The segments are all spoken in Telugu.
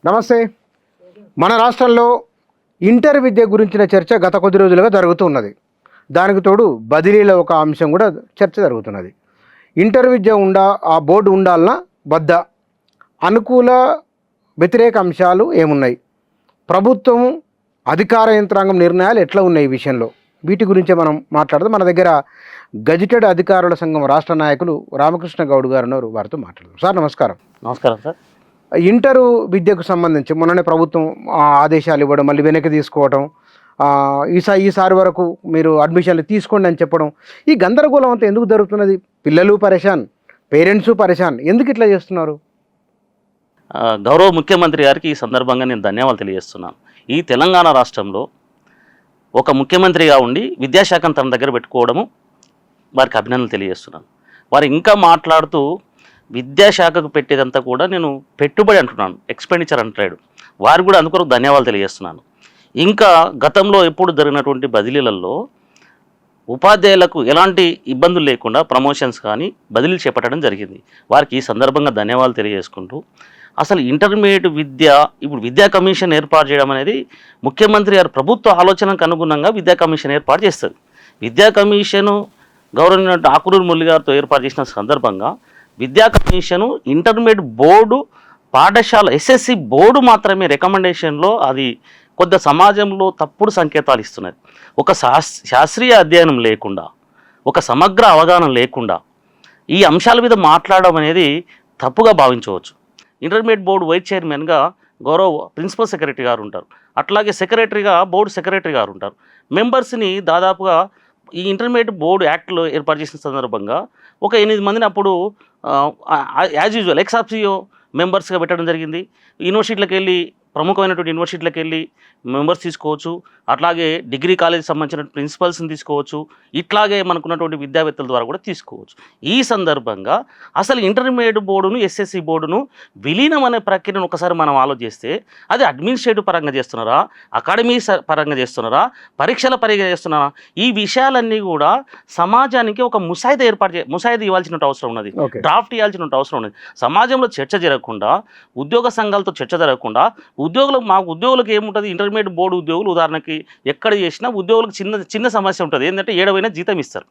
నమస్తే. మన రాష్ట్రంలో ఇంటర్ విద్య గురించిన చర్చ గత కొద్ది రోజులుగా జరుగుతున్నది. దానికి తోడు బదిలీల ఒక అంశం కూడా చర్చ జరుగుతున్నది. ఇంటర్ విద్య ఆ బోర్డు ఉండాలన్నా వద్దా, అనుకూల వ్యతిరేక అంశాలు ఏమున్నాయి, ప్రభుత్వం అధికార యంత్రాంగం నిర్ణయాలు ఎట్లా ఉన్నాయి ఈ విషయంలో, వీటి గురించే మనం మాట్లాడదాం. మన దగ్గర గజిటెడ్ అధికారుల సంఘం రాష్ట్ర నాయకులు రామకృష్ణ గౌడ్ గారు ఉన్నారు. వారితో మాట్లాడదాం. సార్ నమస్కారం. నమస్కారం సార్. ఇంటరు విద్యకు సంబంధించి మొన్ననే ప్రభుత్వం ఆదేశాలు ఇవ్వడం, మళ్ళీ వెనక్కి తీసుకోవడం, ఈసారి వరకు మీరు అడ్మిషన్లు తీసుకోండి అని చెప్పడం, ఈ గందరగోళం అంతా ఎందుకు జరుగుతున్నది? పిల్లలు పరేషాన్, పేరెంట్స్ పరేషాన్, ఎందుకు ఇట్లా చేస్తున్నారు? గౌరవ ముఖ్యమంత్రి గారికి ఈ సందర్భంగా నేను ధన్యవాదాలు తెలియజేస్తున్నాను. ఈ తెలంగాణ రాష్ట్రంలో ఒక ముఖ్యమంత్రిగా ఉండి విద్యాశాఖను తన దగ్గర పెట్టుకోవడము వారికి అభినందనలు తెలియజేస్తున్నాను. వారు ఇంకా మాట్లాడుతూ విద్యాశాఖకు పెట్టేదంతా కూడా నేను పెట్టుబడి అంటున్నాను, ఎక్స్పెండిచర్ అంటాడు. వారికి కూడా అందుకొరకు ధన్యవాదాలు తెలియజేస్తున్నాను. ఇంకా గతంలో ఎప్పుడు జరిగినటువంటి బదిలీలలో ఉపాధ్యాయులకు ఎలాంటి ఇబ్బందులు లేకుండా ప్రమోషన్స్ కానీ బదిలీలు చేపట్టడం జరిగింది. వారికి ఈ సందర్భంగా ధన్యవాదాలు తెలియజేసుకుంటూ, అసలు ఇంటర్మీడియట్ విద్య ఇప్పుడు విద్యా కమిషన్ ఏర్పాటు చేయడం అనేది ముఖ్యమంత్రి గారు ప్రభుత్వ ఆలోచనకు అనుగుణంగా విద్యా కమిషన్ ఏర్పాటు చేస్తుంది. విద్యా కమిషను గౌరవనీయ ఆకునూరు మురళి గారితో ఏర్పాటు చేసిన సందర్భంగా విద్యా కమిషను ఇంటర్మీడియట్ బోర్డు పాఠశాల ఎస్ఎస్సి బోర్డు మాత్రమే రికమెండేషన్లో అది కొద్ది సమాజంలో తప్పుడు సంకేతాలు ఇస్తున్నది. ఒక శాస్త్రీయ అధ్యయనం లేకుండా, ఒక సమగ్ర అవగాహన లేకుండా ఈ అంశాల మీద మాట్లాడడం అనేది తప్పుగా భావించవచ్చు. ఇంటర్మీడియట్ బోర్డు వైస్ చైర్మన్గా గౌరవ ప్రిన్సిపల్ సెక్రటరీ గారు ఉంటారు, అట్లాగే సెక్రటరీగా బోర్డు సెక్రటరీ గారు ఉంటారు. మెంబర్స్ని దాదాపుగా ఈ ఇంటర్మీడియట్ బోర్డు యాక్ట్లో ఏర్పాటు చేసిన సందర్భంగా ఒక 8 మందిని అప్పుడు యాజ్ యూజువల్ ఎక్సాప్సియో మెంబర్స్గా పెట్టడం జరిగింది. యూనివర్సిటీలకు వెళ్ళి, ప్రముఖమైనటువంటి యూనివర్సిటీలకు వెళ్ళి మెంబర్స్ తీసుకోవచ్చు, అట్లాగే డిగ్రీ కాలేజీ సంబంధించిన ప్రిన్సిపల్స్ని తీసుకోవచ్చు, ఇట్లాగే మనకున్నటువంటి విద్యావేత్తల ద్వారా కూడా తీసుకోవచ్చు. ఈ సందర్భంగా అసలు ఇంటర్మీడియట్ బోర్డును ఎస్ఎస్సి బోర్డును విలీనం అనే ప్రక్రియను ఒకసారి మనం ఆలోచిస్తే అది అడ్మినిస్ట్రేటివ్ పరంగా చేస్తున్నారా, అకాడమీ పరంగా చేస్తున్నారా, పరీక్షల పరంగా చేస్తున్నారా, ఈ విషయాలన్నీ కూడా సమాజానికి ఒక ముసాయిదా ఇవ్వాల్సిన అవసరం ఉన్నది, డ్రాఫ్ట్ ఇవ్వాల్సిన అవసరం ఉన్నది. సమాజంలో చర్చ జరగకుండా, ఉద్యోగ సంఘాలతో చర్చ జరగకుండా, మాకు ఉద్యోగులకు ఏముంటుంది, ఇంటర్మీడియట్ బోర్డు ఉద్యోగులు ఉదాహరణకి ఎక్కడ చేసినా ఉద్యోగులకు చిన్న సమస్య ఉంటుంది. ఏంటంటే 7 జీతం ఇస్తారు.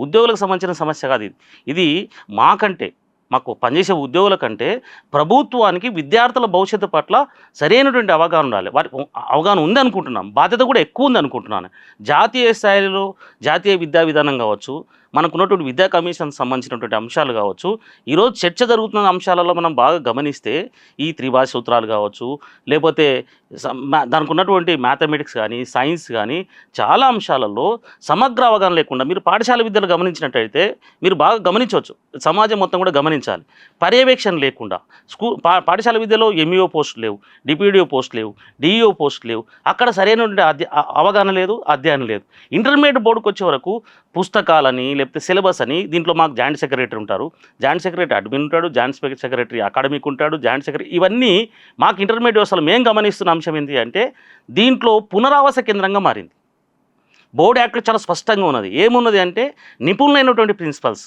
ఉద్యోగులకు సంబంధించిన సమస్య కాదు ఇది మాకు పనిచేసే ఉద్యోగుల కంటే ప్రభుత్వానికి విద్యార్థుల భవిష్యత్తు పట్ల సరైనటువంటి అవగాహన ఉండాలి. అవగాహన ఉంది అనుకుంటున్నాం, బాధ్యత కూడా ఎక్కువ ఉంది అనుకుంటున్నాను. జాతీయ స్థాయిలో జాతీయ విద్యా విధానం కావచ్చు, మనకున్నటువంటి విద్యా కమిషన్ సంబంధించినటువంటి అంశాలు కావచ్చు, ఈరోజు చర్చ జరుగుతున్న అంశాలలో మనం బాగా గమనిస్తే ఈ త్రిభాష సూత్రాలు కావచ్చు, లేకపోతే దానికి ఉన్నటువంటి మ్యాథమెటిక్స్ కానీ, సైన్స్ కానీ చాలా అంశాలలో సమగ్ర అవగాహన లేకుండా, మీరు పాఠశాల విద్యలు గమనించినట్టయితే మీరు బాగా గమనించవచ్చు, సమాజం మొత్తం కూడా గమనించాలి. పర్యవేక్షణ లేకుండా పాఠశాల విద్యలో ఎంఈఓ పోస్టులు లేవు, డిపిడిఓ పోస్టులు లేవు, డిఈఓ పోస్టులు లేవు, అక్కడ సరైనటువంటి అవగాహన లేదు, అధ్యయనం లేదు. ఇంటర్మీడియట్ బోర్డుకు వచ్చే వరకు పుస్తకాలని లేకపోతే సిలబస్ అని, దీంట్లో మాకు జాయింట్ సెక్రటరీ ఉంటారు, జాయింట్ సెక్రటరీ అడ్మిన్ ఉంటాడు, జాయింట్ సెక్రటరీ అకాడమిక్ ఉంటాడు, జాయింట్ సెక్రటరీ, ఇవన్నీ మాకు ఇంటర్మీడియట్ అసలు మేము గమనిస్తున్న అంశం ఏంటి అంటే దీంట్లో పునరావాస కేంద్రంగా మారింది. బోర్డు యాక్ట్లో చాలా స్పష్టంగా ఉన్నది. ఏమున్నది అంటే నిపుణులైనటువంటి ప్రిన్సిపల్స్,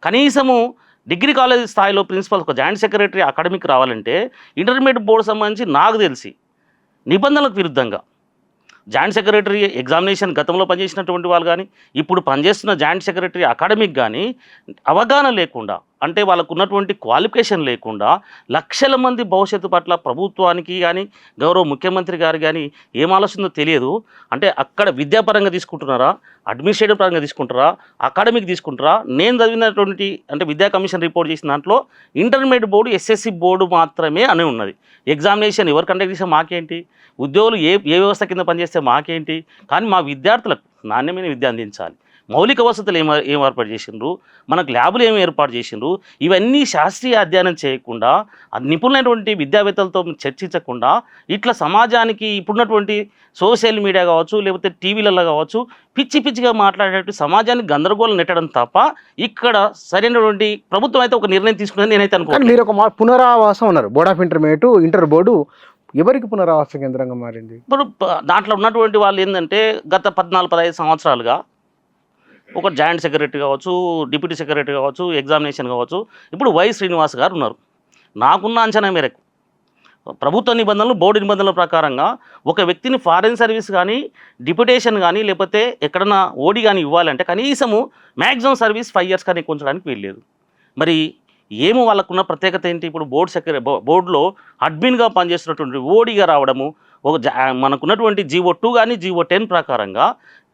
కనీసము డిగ్రీ కాలేజ్ స్థాయిలో ప్రిన్సిపల్స్ ఒక జాయింట్ సెక్రటరీ అకాడమిక్ రావాలంటే ఇంటర్మీడియట్ బోర్డు సంబంధించి నాకు తెలిసి నిబంధనలకు విరుద్ధంగా జాయింట్ సెక్రటరీ ఎగ్జామినేషన్ గతంలో పనిచేసినటువంటి వాళ్ళు కానీ, ఇప్పుడు పనిచేస్తున్న జాయింట్ సెక్రటరీ అకాడమిక్ కానీ అవగాహన లేకుండా, అంటే వాళ్ళకు ఉన్నటువంటి క్వాలిఫికేషన్ లేకుండా లక్షల మంది భవిష్యత్తు పట్ల ప్రభుత్వానికి కానీ, గౌరవ ముఖ్యమంత్రి గారు కానీ ఏం ఆలోచనో తెలియదు. అంటే అక్కడ విద్యాపరంగా తీసుకుంటున్నారా, అడ్మినిస్ట్రేటివ్ పరంగా తీసుకుంటారా, అకాడమిక్ తీసుకుంటారా? నేను చదివినటువంటి అంటే విద్యా కమిషన్ రిపోర్ట్ చేసిన దాంట్లో ఇంటర్మీడియట్ బోర్డు ఎస్ఎస్సి బోర్డు మాత్రమే అని ఉన్నది. ఎగ్జామినేషన్ ఎవరు కండక్ట్ చేస్తే మాకేంటి, ఉద్యోగులు ఏ వ్యవస్థ కింద పనిచేస్తే మాకేంటి, కానీ మా విద్యార్థులకు నాణ్యమైన విద్య అందించాలి. మౌలిక వసతులు ఏం ఏర్పాటు చేసిండ్రు, మనకు ల్యాబులు ఏమి ఏర్పాటు చేసిండ్రు, ఇవన్నీ శాస్త్రీయ అధ్యయనం చేయకుండా, నిపుణులైనటువంటి విద్యావేత్తలతో చర్చించకుండా, ఇట్లా సమాజానికి ఇప్పుడున్నటువంటి సోషల్ మీడియా కావచ్చు, లేకపోతే టీవీలలో కావచ్చు, పిచ్చిగా మాట్లాడేటట్టు సమాజాన్ని గందరగోళం నెట్టడం తప్ప ఇక్కడ సరైనటువంటి ప్రభుత్వం అయితే ఒక నిర్ణయం తీసుకున్నది నేనైతే అనుకోను. మీరు ఒక పునరావాసం ఉన్నారు, board of intermediate inter board ఎవరికి పునరావాస కేంద్రంగా మారింది? ఇప్పుడు దాంట్లో ఉన్నటువంటి వాళ్ళు ఏంటంటే గత 14-15 సంవత్సరాలుగా ఒక జాయింట్ సెక్రటరీ కావచ్చు, డిప్యూటీ సెక్రటరీ కావచ్చు, ఎగ్జామినేషన్ కావచ్చు, ఇప్పుడు వై శ్రీనివాస్ గారు ఉన్నారు. నాకున్న అంచనా మేరకు ప్రభుత్వ నిబంధనలు బోర్డు నిబంధనల ప్రకారంగా ఒక వ్యక్తిని ఫారెన్ సర్వీస్ కానీ డిప్యుటేషన్ కానీ లేకపోతే ఎక్కడన్నా ఓడి కానీ ఇవ్వాలంటే కనీసము మ్యాక్సిమం సర్వీస్ 5 years కానీ ఉంచడానికి వీల్లేదు. మరి ఏమో వాళ్ళకున్న ప్రత్యేకత ఏంటి? ఇప్పుడు బోర్డులో అడ్మిన్గా పనిచేస్తున్నటువంటి ఓడిగా రావడము, మనకున్నటువంటి GO2 కానీ GO10 ప్రకారంగా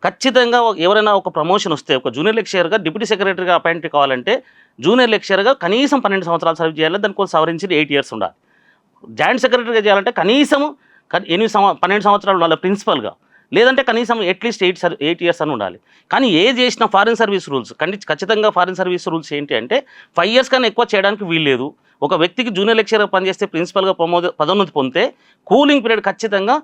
ఖచ్చితంగా ఎవరైనా ఒక ప్రమోషన్ వస్తే ఒక జూనియర్ లెక్చరర్గా డిప్యూటీ సెక్రటరీగా అపాయింట్ కావాలంటే జూనియర్ లెక్చరర్గా కనీసం 12 సంవత్సరాలు సర్వీస్ చేయాలి, దానికి కొంచెం సవరించి 8 years ఉండాలి. జాయింట్ సెక్రటరీగా చేయాలంటే కనీసము 12 సంవత్సరాలు ఉండాలి ప్రిన్సిపల్గా, లేదంటే కనీసం అట్లీస్ట్ 8 years అని ఉండాలి. కానీ చేసిన ఫారిన్ సర్వీస్ రూల్స్ ఖచ్చితంగా ఫారిన్ సర్వీస్ రూల్స్ ఏంటి అంటే 5 years కన్నా ఎక్కువ చేయడానికి వీల్లేదు. ఒక వ్యక్తికి జూనియర్ లెక్చరర్ పనిచేస్తే ప్రిన్సిపల్గా పదోన్నతి పొందితే కూలింగ్ పీరియడ్ ఖచ్చితంగా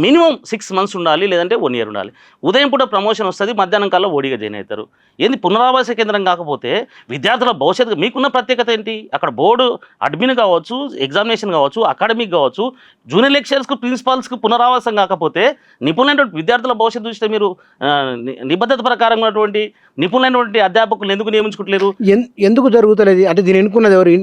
మినిమం 6 months ఉండాలి, లేదంటే 1 year ఉండాలి. ఉదయం పూట ప్రమోషన్ వస్తుంది, మధ్యాహ్నం కల్లా ఓడిగా జాయిన్ అవుతారు. ఏంది పునరావాస కేంద్రం కాకపోతే విద్యార్థుల భవిష్యత్తు మీకున్న ప్రత్యేకత ఏంటి? అక్కడ బోర్డు అడ్మిన్ కావచ్చు, ఎగ్జామినేషన్ కావచ్చు, అకాడమిక్ కావచ్చు, జూనియర్ లెక్చరర్స్కు ప్రిన్సిపాల్స్కి పునరావాసం కాకపోతే నిపుణులైనటువంటి విద్యార్థుల భవిష్యత్తు దృష్ట్యా మీరు నిబద్ధత ప్రకారం ఉన్నటువంటి నిపుణులైనటువంటి అధ్యాపకులు ఎందుకు నియమించుకోవట్లేరు? ఎందుకు జరుగుతలేదు అంటే దీని ఎన్నుకున్నది ఎవరు?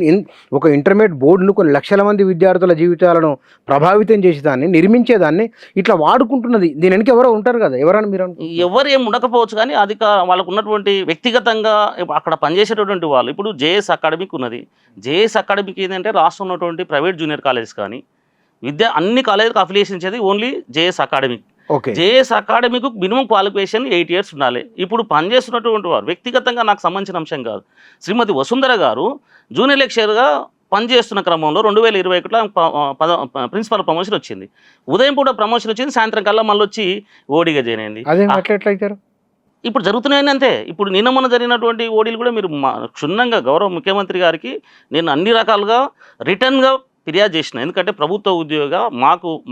ఒక ఇంటర్మీడియట్ బోర్డును కొన్ని లక్షల మంది విద్యార్థుల జీవితాలను ప్రభావితం చేసేదాన్ని, నిర్మించేదాన్ని ఇట్లా వాడుకుంటున్నది. దీని వెనక ఎవరో ఉంటారు కదా, ఎవరని మీరు ఎవరు ఏం ఉండకపోవచ్చు, కానీ వాళ్ళకు ఉన్నటువంటి వ్యక్తిగతంగా అక్కడ పనిచేసేటటువంటి వాళ్ళు. ఇప్పుడు జేఎస్ అకాడమిక్ ఉన్నది. జేఎస్ అకాడమిక్ ఏంటంటే రాష్ట్రంలో ఉన్నటువంటి ప్రైవేట్ జూనియర్ కాలేజెస్ కానీ అన్ని కాలేజీలకు అఫిలియేషన్ ఇచ్చేది only JS academic. JS academic minimum qualification 8 years ఉండాలి. ఇప్పుడు పనిచేస్తున్నటువంటి వారు వ్యక్తిగతంగా నాకు సంబంధించిన అంశం కాదు. శ్రీమతి వసుంధర గారు జూనియర్ లెక్చరర్గా పనిచేస్తున్న క్రమంలో 2021లో ప్రిన్సిపల్ ప్రమోషన్ వచ్చింది. ఉదయం పూట ప్రమోషన్ వచ్చింది, సాయంత్రం కల్లా మళ్ళీ వచ్చి ఓడిగా జాయిన్ అయింది. ఇప్పుడు జరుగుతున్నాయని అంతే. ఇప్పుడు నిన్న మొన్న జరిగినటువంటి ఓడీలు కూడా మీరు క్షుణ్ణంగా గౌరవ ముఖ్యమంత్రి గారికి నేను అన్ని రకాలుగా రిటర్న్గా ఫిర్యాదు చేసిన. ఎందుకంటే ప్రభుత్వ ఉద్యోగ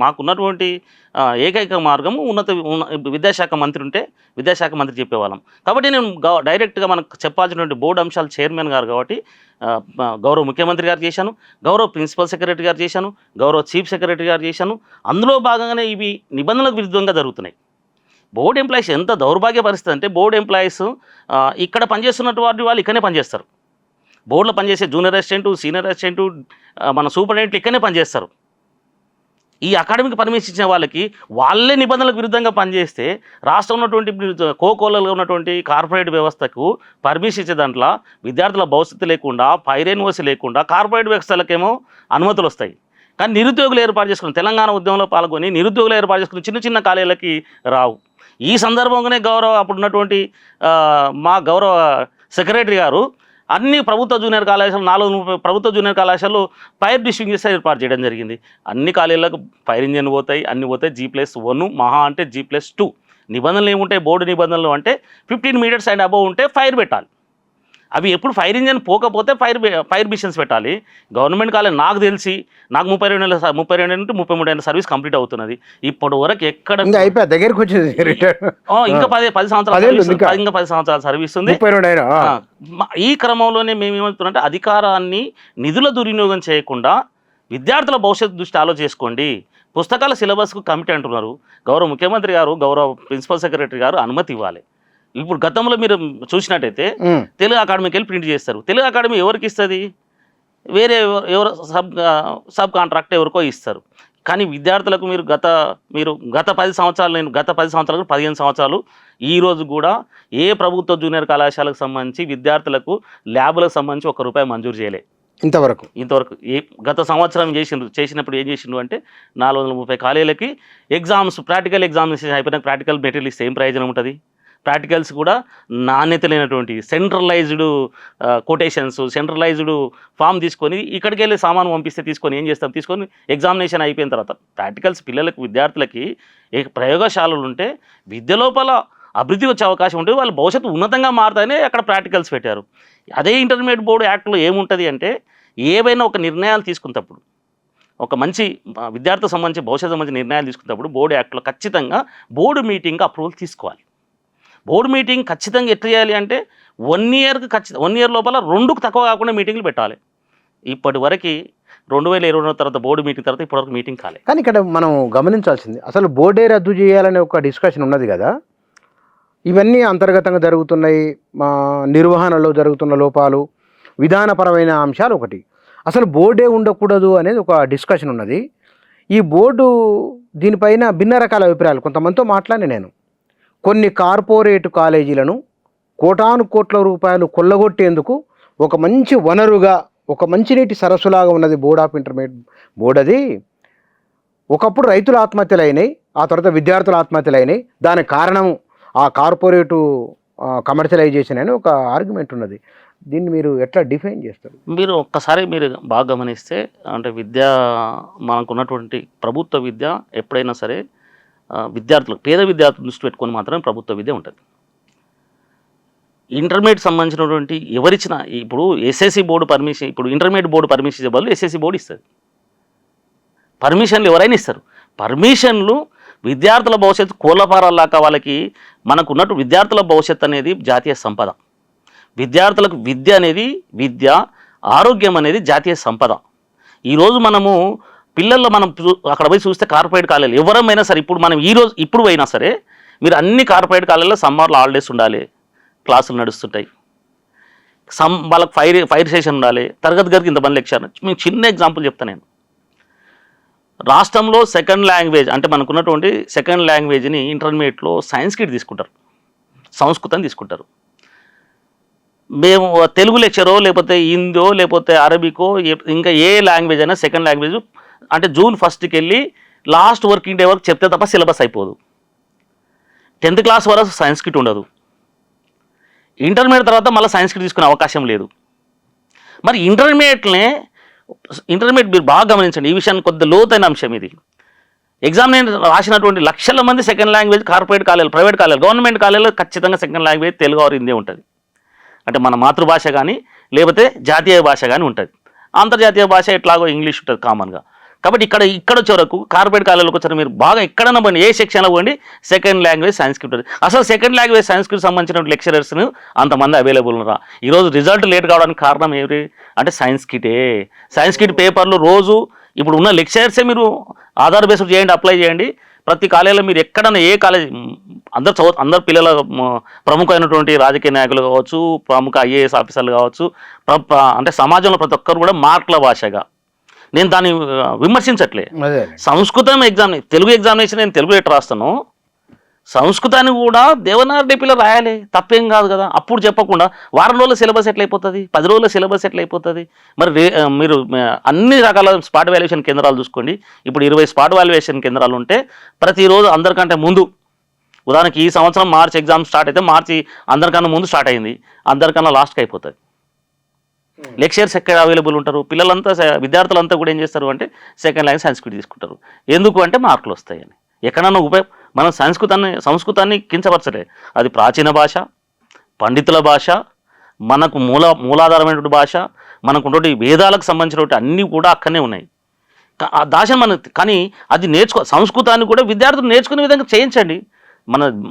మాకున్నటువంటి ఏకైక మార్గము విద్యాశాఖ మంత్రి ఉంటే విద్యాశాఖ మంత్రి చెప్పేవాళ్ళం. కాబట్టి నేను డైరెక్ట్గా మనకు చెప్పాల్సినటువంటి బోర్డు అంశాలు చైర్మన్ గారు కాబట్టి గౌరవ ముఖ్యమంత్రి గారు చేశాను, గౌరవ ప్రిన్సిపల్ సెక్రటరీ గారు చేశాను, గౌరవ చీఫ్ సెక్రటరీ గారు చేశాను. అందులో భాగంగానే ఇవి నిబంధనలకు విరుద్ధంగా జరుగుతున్నాయి. బోర్డు ఎంప్లాయీస్ ఎంత దౌర్భాగ్య పరిస్థితి అంటే బోర్డు ఎంప్లాయీస్ ఇక్కడ పనిచేస్తున్నటువంటి వాళ్ళు ఇక్కడనే పనిచేస్తారు. బోర్డులో పనిచేసే జూనియర్ అసిస్టెంటు, సీనియర్ అసిస్టెంటు, మన సూపరింటెండెంట్ ఇక్కడనే పనిచేస్తారు. ఈ అకాడమిక్ పర్మిషన్ ఇచ్చిన వాళ్ళకి వాళ్ళే నిబంధనలకు విరుద్ధంగా పనిచేస్తే రాష్ట్రంలో ఉన్నటువంటి కోకోలలో ఉన్నటువంటి కార్పొరేట్ వ్యవస్థకు పర్మిషన్ ఇచ్చే దాంట్లో విద్యార్థుల భవిష్యత్తు లేకుండా, పైరేన్వసి లేకుండా కార్పొరేట్ వ్యవస్థలకేమో అనుమతులు వస్తాయి. కానీ నిరుద్యోగులు ఏర్పాటు చేసుకుని తెలంగాణ ఉద్యమంలో పాల్గొని నిరుద్యోగులు ఏర్పాటు చేసుకుని చిన్న చిన్న కాలేజీలకి రావు. ఈ సందర్భంగానే అప్పుడున్నటువంటి మా గౌరవ సెక్రటరీ గారు అన్ని ప్రభుత్వ జూనియర్ కళాశాలలు 430 ప్రభుత్వ జూనియర్ కళాశాలలు ఫైర్ డిస్టింగ్విష్ ఏర్పాటు చేయడం జరిగింది. అన్ని కాలేజీలకు ఫైర్ ఇంజన్ పోతాయి, అన్ని పోతాయి. G+1 మహా అంటే G+2 నిబంధనలు ఏముంటాయి? బోర్డు నిబంధనలు అంటే 15 meters అండ్ అబోవ్ ఉంటే ఫైర్ పెట్టాలి. అవి ఎప్పుడు ఫైర్ ఇంజన్ పోకపోతే ఫైర్ మిషన్స్ పెట్టాలి. గవర్నమెంట్ కాలేజ్ నాకు తెలిసి నాకు 32 నుండి 33 ఏళ్ళ సర్వీస్ కంప్లీట్ అవుతున్నది. ఇప్పటి వరకు ఎక్కడ దగ్గరకు వచ్చింది ఇంకా 10 సంవత్సరాల సర్వీస్ ఉంది. ఈ క్రమంలోనే మేము ఏమవుతున్నామంటే అధికారాన్ని నిధుల దుర్వినియోగం చేయకుండా విద్యార్థుల భవిష్యత్తు దృష్టి ఆలోచించుకోండి. పుస్తకాల సిలబస్కు కమిటీ అంటున్నారు. గౌరవ ముఖ్యమంత్రి గారు, గౌరవ ప్రిన్సిపల్ సెక్రటరీ గారు అనుమతి ఇవ్వాలి. ఇప్పుడు గతంలో మీరు చూసినట్టయితే తెలుగు అకాడమీకి వెళ్ళి ప్రింట్ చేస్తారు. తెలుగు అకాడమీ ఎవరికి ఇస్తుంది? వేరే ఎవరు సబ్ కాంట్రాక్ట్ ఎవరికో ఇస్తారు. కానీ విద్యార్థులకు గత 10 సంవత్సరాలు 15 సంవత్సరాలు ఈ రోజు కూడా ఏ ప్రభుత్వ జూనియర్ కళాశాలకు సంబంధించి విద్యార్థులకు ల్యాబ్లకు సంబంధించి ₹1 మంజూరు చేయలే ఇంతవరకు. గత సంవత్సరం చేసినప్పుడు ఏం చేసిండు అంటే 430 కాలేజీలకి ప్రాక్టికల్ ఎగ్జామినేషన్ అయిపోయిన ప్రాక్టికల్ మెటీరియల్ ఇస్తే ఏం ప్రయోజనం ఉంటుంది? ప్రాక్టికల్స్ కూడా నాణ్యత లేనటువంటి సెంట్రలైజ్డ్ కొటేషన్స్, సెంట్రలైజ్డ్ ఫామ్ తీసుకొని ఇక్కడికి వెళ్ళి సామాను పంపిస్తే తీసుకొని ఏం చేస్తాం? తీసుకొని ఎగ్జామినేషన్ అయిపోయిన తర్వాత ప్రాక్టికల్స్ పిల్లలకు విద్యార్థులకి ప్రయోగశాలలు ఉంటే విద్య లోపల అభివృద్ధి వచ్చే అవకాశం ఉంటుంది. వాళ్ళ భవిష్యత్తు ఉన్నతంగా మారుతాయని అక్కడ ప్రాక్టికల్స్ పెట్టారు. అదే ఇంటర్మీడియట్ బోర్డు యాక్ట్లో ఏముంటుంది అంటే ఏవైనా ఒక నిర్ణయాలు తీసుకున్నప్పుడు, ఒక మంచి విద్యార్థికి సంబంధించి భవిష్యత్తు సంబంధించి నిర్ణయాలు తీసుకున్నప్పుడు బోర్డు యాక్ట్లో ఖచ్చితంగా బోర్డు మీటింగ్ అప్రూవల్ తీసుకోవాలి. బోర్డు మీటింగ్ ఖచ్చితంగా ఎట్లా చేయాలి అంటే 1 year లోపల 2కు తక్కువ కాకుండా మీటింగ్లు పెట్టాలి. ఇప్పటి వరకు 2020 తర్వాత బోర్డు మీటింగ్ తర్వాత ఇప్పటివరకు మీటింగ్ కాలేదు. కానీ ఇక్కడ మనం గమనించాల్సింది అసలు బోర్డే రద్దు చేయాలనే ఒక డిస్కషన్ ఉన్నది కదా. ఇవన్నీ అంతర్గతంగా జరుగుతున్నాయి, నిర్వహణలో జరుగుతున్న లోపాలు, విధానపరమైన అంశాలు ఒకటి. అసలు బోర్డే ఉండకూడదు అనేది ఒక డిస్కషన్ ఉన్నది. ఈ బోర్డు దీనిపైన భిన్న రకాల అభిప్రాయాలు కొంతమందితో మాట్లాడి నేను. కొన్ని కార్పొరేట్ కాలేజీలను కోటాను కోట్ల రూపాయలు కొల్లగొట్టేందుకు ఒక మంచి వనరుగా, ఒక మంచినీటి సరస్సులాగా ఉన్నది బోర్డ్ ఆఫ్ ఇంటర్మీడియట్ బోర్డు. అది ఒకప్పుడు రైతుల ఆత్మహత్యలు అయినాయి, ఆ తర్వాత విద్యార్థుల ఆత్మహత్యలు అయినాయి. దానికి కారణం ఆ కార్పొరేటు కమర్షియలైజేషన్ అని ఒక ఆర్గ్యుమెంట్ ఉన్నది. దీన్ని మీరు ఎట్లా డిఫైన్ చేస్తారు? మీరు ఒక్కసారి మీరు బాగా గమనిస్తే అంటే మనకున్నటువంటి ప్రభుత్వ విద్య ఎప్పుడైనా సరే విద్యార్థులకు, పేద విద్యార్థులు దృష్టి పెట్టుకొని మాత్రమే ప్రభుత్వ విద్య ఉంటుంది. ఇంటర్మీడియట్ సంబంధించినటువంటి ఎవరిచ్చినా, ఇప్పుడు ఎస్ఎస్సి బోర్డు పర్మిషన్, ఇప్పుడు ఇంటర్మీడియట్ బోర్డు పర్మిషన్ ఇచ్చే బదులు ఎస్ఎస్సి బోర్డు ఇస్తుంది. పర్మిషన్లు ఎవరైనా ఇస్తారు. పర్మిషన్లు విద్యార్థుల భవిష్యత్తు కోళ్ళపారాలాగా వాళ్ళకి మనకు ఉన్నట్టు విద్యార్థుల భవిష్యత్తు అనేది జాతీయ సంపద. విద్యార్థులకు విద్య అనేది ఆరోగ్యం అనేది జాతీయ సంపద. ఈరోజు మనము పిల్లల్లో మనం అక్కడ పోయి చూస్తే కార్పొరేట్ కాలేజీలు ఎవరమైనా సరే, ఇప్పుడు మనం ఇప్పుడు పోయినా సరే మీరు అన్ని కార్పొరేట్ కాలేజీలో సమ్మర్లో హాలిడేస్ ఉండాలి, క్లాసులు నడుస్తుంటాయి, వాళ్ళకి ఫైర్ సెషన్ ఉండాలి, తరగతి గదికి ఇంతమంది లెక్చర్. మీకు చిన్న ఎగ్జాంపుల్ చెప్తాను నేను. రాష్ట్రంలో సెకండ్ లాంగ్వేజ్ అంటే మనకున్నటువంటి సెకండ్ లాంగ్వేజ్ని ఇంటర్మీడియట్లో సంస్కృతం తీసుకుంటారు, సంస్కృతం తీసుకుంటారు. మేము తెలుగు లెక్చరో లేకపోతే హిందో లేకపోతే అరబికో ఇంకా ఏ లాంగ్వేజ్ అయినా సెకండ్ లాంగ్వేజ్ అంటే జూన్ 1కి వెళ్ళి లాస్ట్ వర్కింగ్ డే వరకు చెప్తే తప్ప సిలబస్ అయిపోదు. 10th క్లాస్ వరకు సంస్కృతం ఉండదు. ఇంటర్మీడియట్ తర్వాత మళ్ళీ సంస్కృతం తీసుకునే అవకాశం లేదు. మరి ఇంటర్మీడియట్ మీరు బాగా గమనించండి, ఈ విషయాన్ని కొద్ది లోతైన అంశం ఇది. ఎగ్జామినేషన్ రాసినటువంటి లక్షల మంది సెకండ్ లాంగ్వేజ్ కార్పొరేట్ కాలేజీలు, ప్రైవేట్ కాలేజీలు, గవర్నమెంట్ కాలేజీలో ఖచ్చితంగా second language Telugu or Hindi ఉంటుంది. అంటే మన మాతృభాష కానీ లేకపోతే జాతీయ భాష కానీ ఉంటుంది. అంతర్జాతీయ భాష ఎట్లాగో ఇంగ్లీష్ ఉంటుంది కామన్గా. కాబట్టి ఇక్కడ వచ్చే వరకు కార్పొరేట్ కాలేజీలకు వచ్చారు మీరు బాగా ఎక్కడన్నా పోండి, ఏ సెక్షన్లో పోండి, సెకండ్ లాంగ్వేజ్ సంస్కృతం ఉంటుంది. అసలు సెకండ్ లాంగ్వేజ్ సంస్కృతం సంబంధించిన లెక్చరర్స్ను అంతమంది అవైలబుల్ ఉన్నారా? ఈరోజు రిజల్ట్ లేట్ కావడానికి కారణం ఏమి అంటే సంస్కృత పేపర్లు రోజు ఇప్పుడు ఉన్న లెక్చరర్సే మీరు ఆధార్ బేస్డ్ చేయండి, అప్లై చేయండి. ప్రతి కాలేజీలో మీరు ఎక్కడన్నా ఏ కాలేజ్ అందరు పిల్లల ప్రముఖమైనటువంటి రాజకీయ నాయకులు కావచ్చు, ప్రముఖ ఐఏఎస్ ఆఫీసర్లు కావచ్చు, అంటే సమాజంలో ప్రతి ఒక్కరు కూడా మార్కుల భాషగా, నేను దాన్ని విమర్శించట్లే. సంస్కృతం తెలుగు ఎగ్జామినేషన్ నేను తెలుగు ఎట్లా రాస్తాను, సంస్కృతాన్ని కూడా దేవనాగరి లిపిలో రాయాలి, తప్పేం కాదు కదా. అప్పుడు చెప్పకుండా వారం రోజుల సిలబస్ ఎట్లయిపోతుంది, 10 రోజుల సిలబస్ ఎట్లయిపోతుంది? మరి మీరు అన్ని రకాల స్పాట్ వాల్యుయేషన్ కేంద్రాలు చూసుకోండి. ఇప్పుడు 20 స్పాట్ వాల్యుయేషన్ కేంద్రాలు ఉంటే ప్రతిరోజు అందరికంటే ముందు, ఉదాహరణకి ఈ సంవత్సరం మార్చి ఎగ్జామ్ స్టార్ట్ అయితే మార్చి అందరికన్నా ముందు స్టార్ట్ అయింది, అందరికన్నా లాస్ట్కి అయిపోతుంది. లెక్చర్స్ ఎక్కడ అవైలబుల్ ఉంటారు? పిల్లలంతా విద్యార్థులంతా కూడా ఏం చేస్తారు అంటే సెకండ్ లాంగ్వేజ్ సంస్కృతి తీసుకుంటారు. ఎందుకు అంటే మార్కులు వస్తాయని. ఎక్కడన్నా మనం సంస్కృతాన్ని కించపరచలే. అది ప్రాచీన భాష, పండితుల భాష, మనకు మూలాధారమైనటువంటి భాష, మనకు ఉన్నటువంటి వేదాలకు సంబంధించినటువంటి అన్నీ కూడా అక్కడనే ఉన్నాయి. ఆ భాష కానీ అది సంస్కృతాన్ని కూడా విద్యార్థులు నేర్చుకునే విధంగా చేయించండి.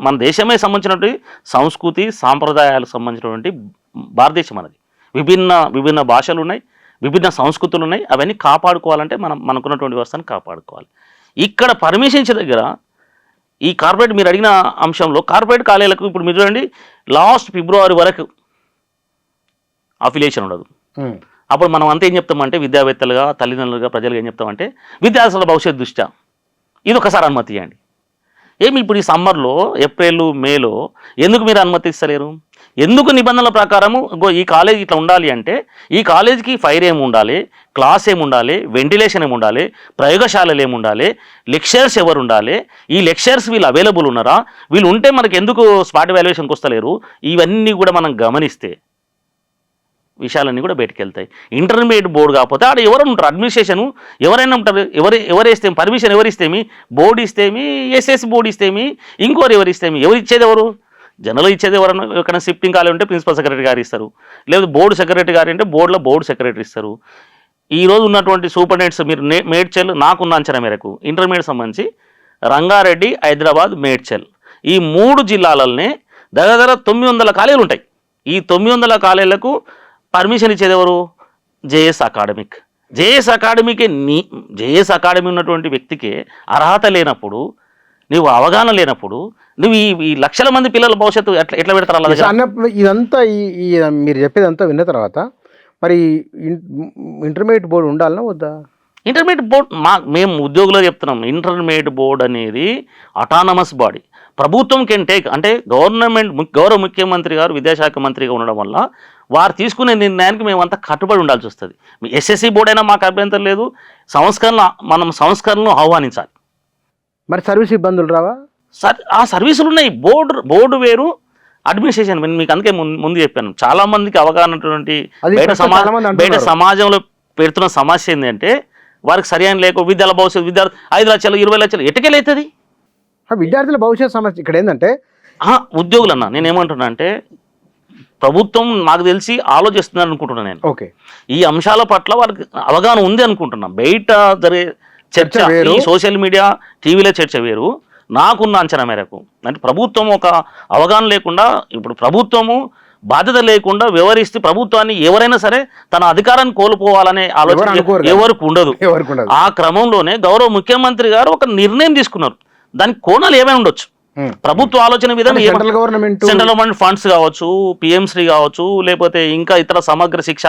మన దేశమే సంబంధించినటువంటి సంస్కృతి సాంప్రదాయాలకు సంబంధించినటువంటి భారతదేశం మనది. విభిన్న భాషలు ఉన్నాయి, విభిన్న సంస్కృతులు ఉన్నాయి. అవన్నీ కాపాడుకోవాలంటే మనకున్నటువంటి వ్యవస్థను కాపాడుకోవాలి. ఇక్కడ పర్మిషన్ ఇచ్చే దగ్గర ఈ కార్పొరేట్ మీరు అడిగిన అంశంలో కార్పొరేట్ కాలేజీలకు ఇప్పుడు మీరు చూడండి, లాస్ట్ ఫిబ్రవరి వరకు అఫిలియేషన్ ఉండదు. అప్పుడు మనం అంతా ఏం చెప్తామంటే విద్యావేత్తలుగా, తల్లిదండ్రులుగా, ప్రజలుగా ఏం చెప్తామంటే విద్యార్థుల భవిష్యత్ దృష్ట్యా ఇది ఒకసారి అనుమతి ఇవ్వండి. ఏమి ఇప్పుడు ఈ సమ్మర్లో ఏప్రిల్ మేలో ఎందుకు మీరు అనుమతి ఇస్తలేరు? ఎందుకు నిబంధనల ప్రకారము ఈ కాలేజ్ ఇట్లా ఉండాలి అంటే ఈ కాలేజీకి ఫైర్ ఏమి ఉండాలి, క్లాస్ ఏమి ఉండాలి, వెంటిలేషన్ ఏమి ఉండాలి, ప్రయోగశాలలు ఏమి ఉండాలి, లెక్చరర్స్ ఎవరు ఉండాలి, ఈ లెక్చరర్స్ వీళ్ళు అవైలబుల్ ఉన్నారా, వీళ్ళు ఉంటే మనకు ఎందుకు స్పాట్ వాల్యుయేషన్కి వస్తలేరు? ఇవన్నీ కూడా మనం గమనిస్తే విషయాలన్నీ కూడా బయటకు వెళ్తాయి. ఇంటర్మీడియట్ బోర్డు కాకపోతే ఆడ ఎవరైనా ఉంటారు, అడ్మినిస్ట్రేషన్ ఎవరైనా ఉంటారు. ఎవరిస్తే పర్మిషన్ ఎవరిస్తేమి, బోర్డు ఇస్తేమి, ఎస్ఎస్సి బోర్డు ఇస్తేమి, ఇంకోరు ఎవరు ఇస్తేమి, ఎవరు ఇచ్చేది ఎవరు? జనరల్ ఇచ్చేది ఎవరైనా ఎక్కడైనా షిఫ్టింగ్ కాలేజ్ ఉంటే ప్రిన్సిపల్ సెక్రటరీ గారు ఇస్తారు, లేదా బోర్డు సెక్రటరీ గారు అంటే బోర్డులో బోర్డు సెక్రటరీ ఇస్తారు. ఈరోజు ఉన్నటువంటి సూపరింటెండెంట్స్ మీరు మేడ్చల్ నాకున్న అంచనా మేరకు ఇంటర్మీడియట్ సంబంధించి రంగారెడ్డి, హైదరాబాద్, మేడ్చల్ ఈ 3 జిల్లాలనే దగ్గర 900 కాలేజీలు ఉంటాయి. ఈ 900 కాలేజీలకు పర్మిషన్ ఇచ్చేది ఎవరు? JS academic. జేఎస్ అకాడమీ ఉన్నటువంటి వ్యక్తికి అర్హత లేనప్పుడు, నువ్వు అవగాహన లేనప్పుడు నువ్వు ఈ లక్షల మంది పిల్లల భవిష్యత్తు ఎట్లా పెడతారు? ఇదంతా మీరు చెప్పేదంతా విన్న తర్వాత మరి ఇంటర్మీడియట్ బోర్డు ఉండాలనా వద్దా? ఇంటర్మీడియట్ బోర్డ్ మేము ఉద్యోగులు చెప్తున్నాం, ఇంటర్మీడియట్ బోర్డ్ అనేది అటానమస్ బాడీ. ప్రభుత్వం కెన్ టేక్, అంటే గౌరవ ముఖ్యమంత్రి గారు విద్యాశాఖ మంత్రిగా ఉండడం వల్ల వారు తీసుకునే నిర్ణయానికి మేమంతా కట్టుబడి ఉండాల్సి వస్తుంది. మీ ఎస్ఎస్సి బోర్డు అయినా మాకు అభ్యంతరం లేదు, మనం సంస్కరణను ఆహ్వానించాలి. మరి సర్వీస్ ఇబ్బందులు రావా? ఆ సర్వీసులు ఉన్నాయి. బోర్డు వేరు, అడ్మినిస్ట్రేషన్. మీకు అందుకే ముందు చెప్పాను, చాలా మందికి అవగాహన బయట సమాజంలో పెడుతున్న సమస్య ఏంటంటే వారికి సరైన లేక భవిష్యత్తు విద్యార్థి 5 లక్షలు 20 లక్షలు ఎటుకెళ్ళవుతుంది. విద్యార్థుల భవిష్యత్ సమస్య ఇక్కడ ఏంటంటే ఉద్యోగులన్నా నేను ఏమంటున్నా అంటే ప్రభుత్వం నాకు తెలిసి ఆలోచిస్తున్నారు అనుకుంటున్నాను నేను. ఓకే, ఈ అంశాల పట్ల వాళ్ళకి అవగాహన ఉంది అనుకుంటున్నాను. బయట జరిగే చర్చ వేరు, సోషల్ మీడియా టీవీలో చర్చ వేరు. నాకున్న అంచనా మేరకు అంటే ప్రభుత్వం ఒక అవగాహన లేకుండా, ఇప్పుడు ప్రభుత్వము బాధ్యత లేకుండా వ్యవహరిస్తే ప్రభుత్వాన్ని ఎవరైనా సరే తన అధికారాన్ని కోల్పోవాలనే ఆలోచన ఎవరికి ఉండదు. ఆ క్రమంలోనే గౌరవ ముఖ్యమంత్రి గారు ఒక నిర్ణయం తీసుకున్నారు. దానికి కోణాలు ఏమైనా ఉండొచ్చు. ప్రభుత్వ ఆలోచన విధానం సెంట్రల్ గవర్నమెంట్ ఫండ్స్ కావచ్చు, పిఎంశ్రీ కావచ్చు, లేకపోతే ఇంకా ఇతర సమగ్ర శిక్ష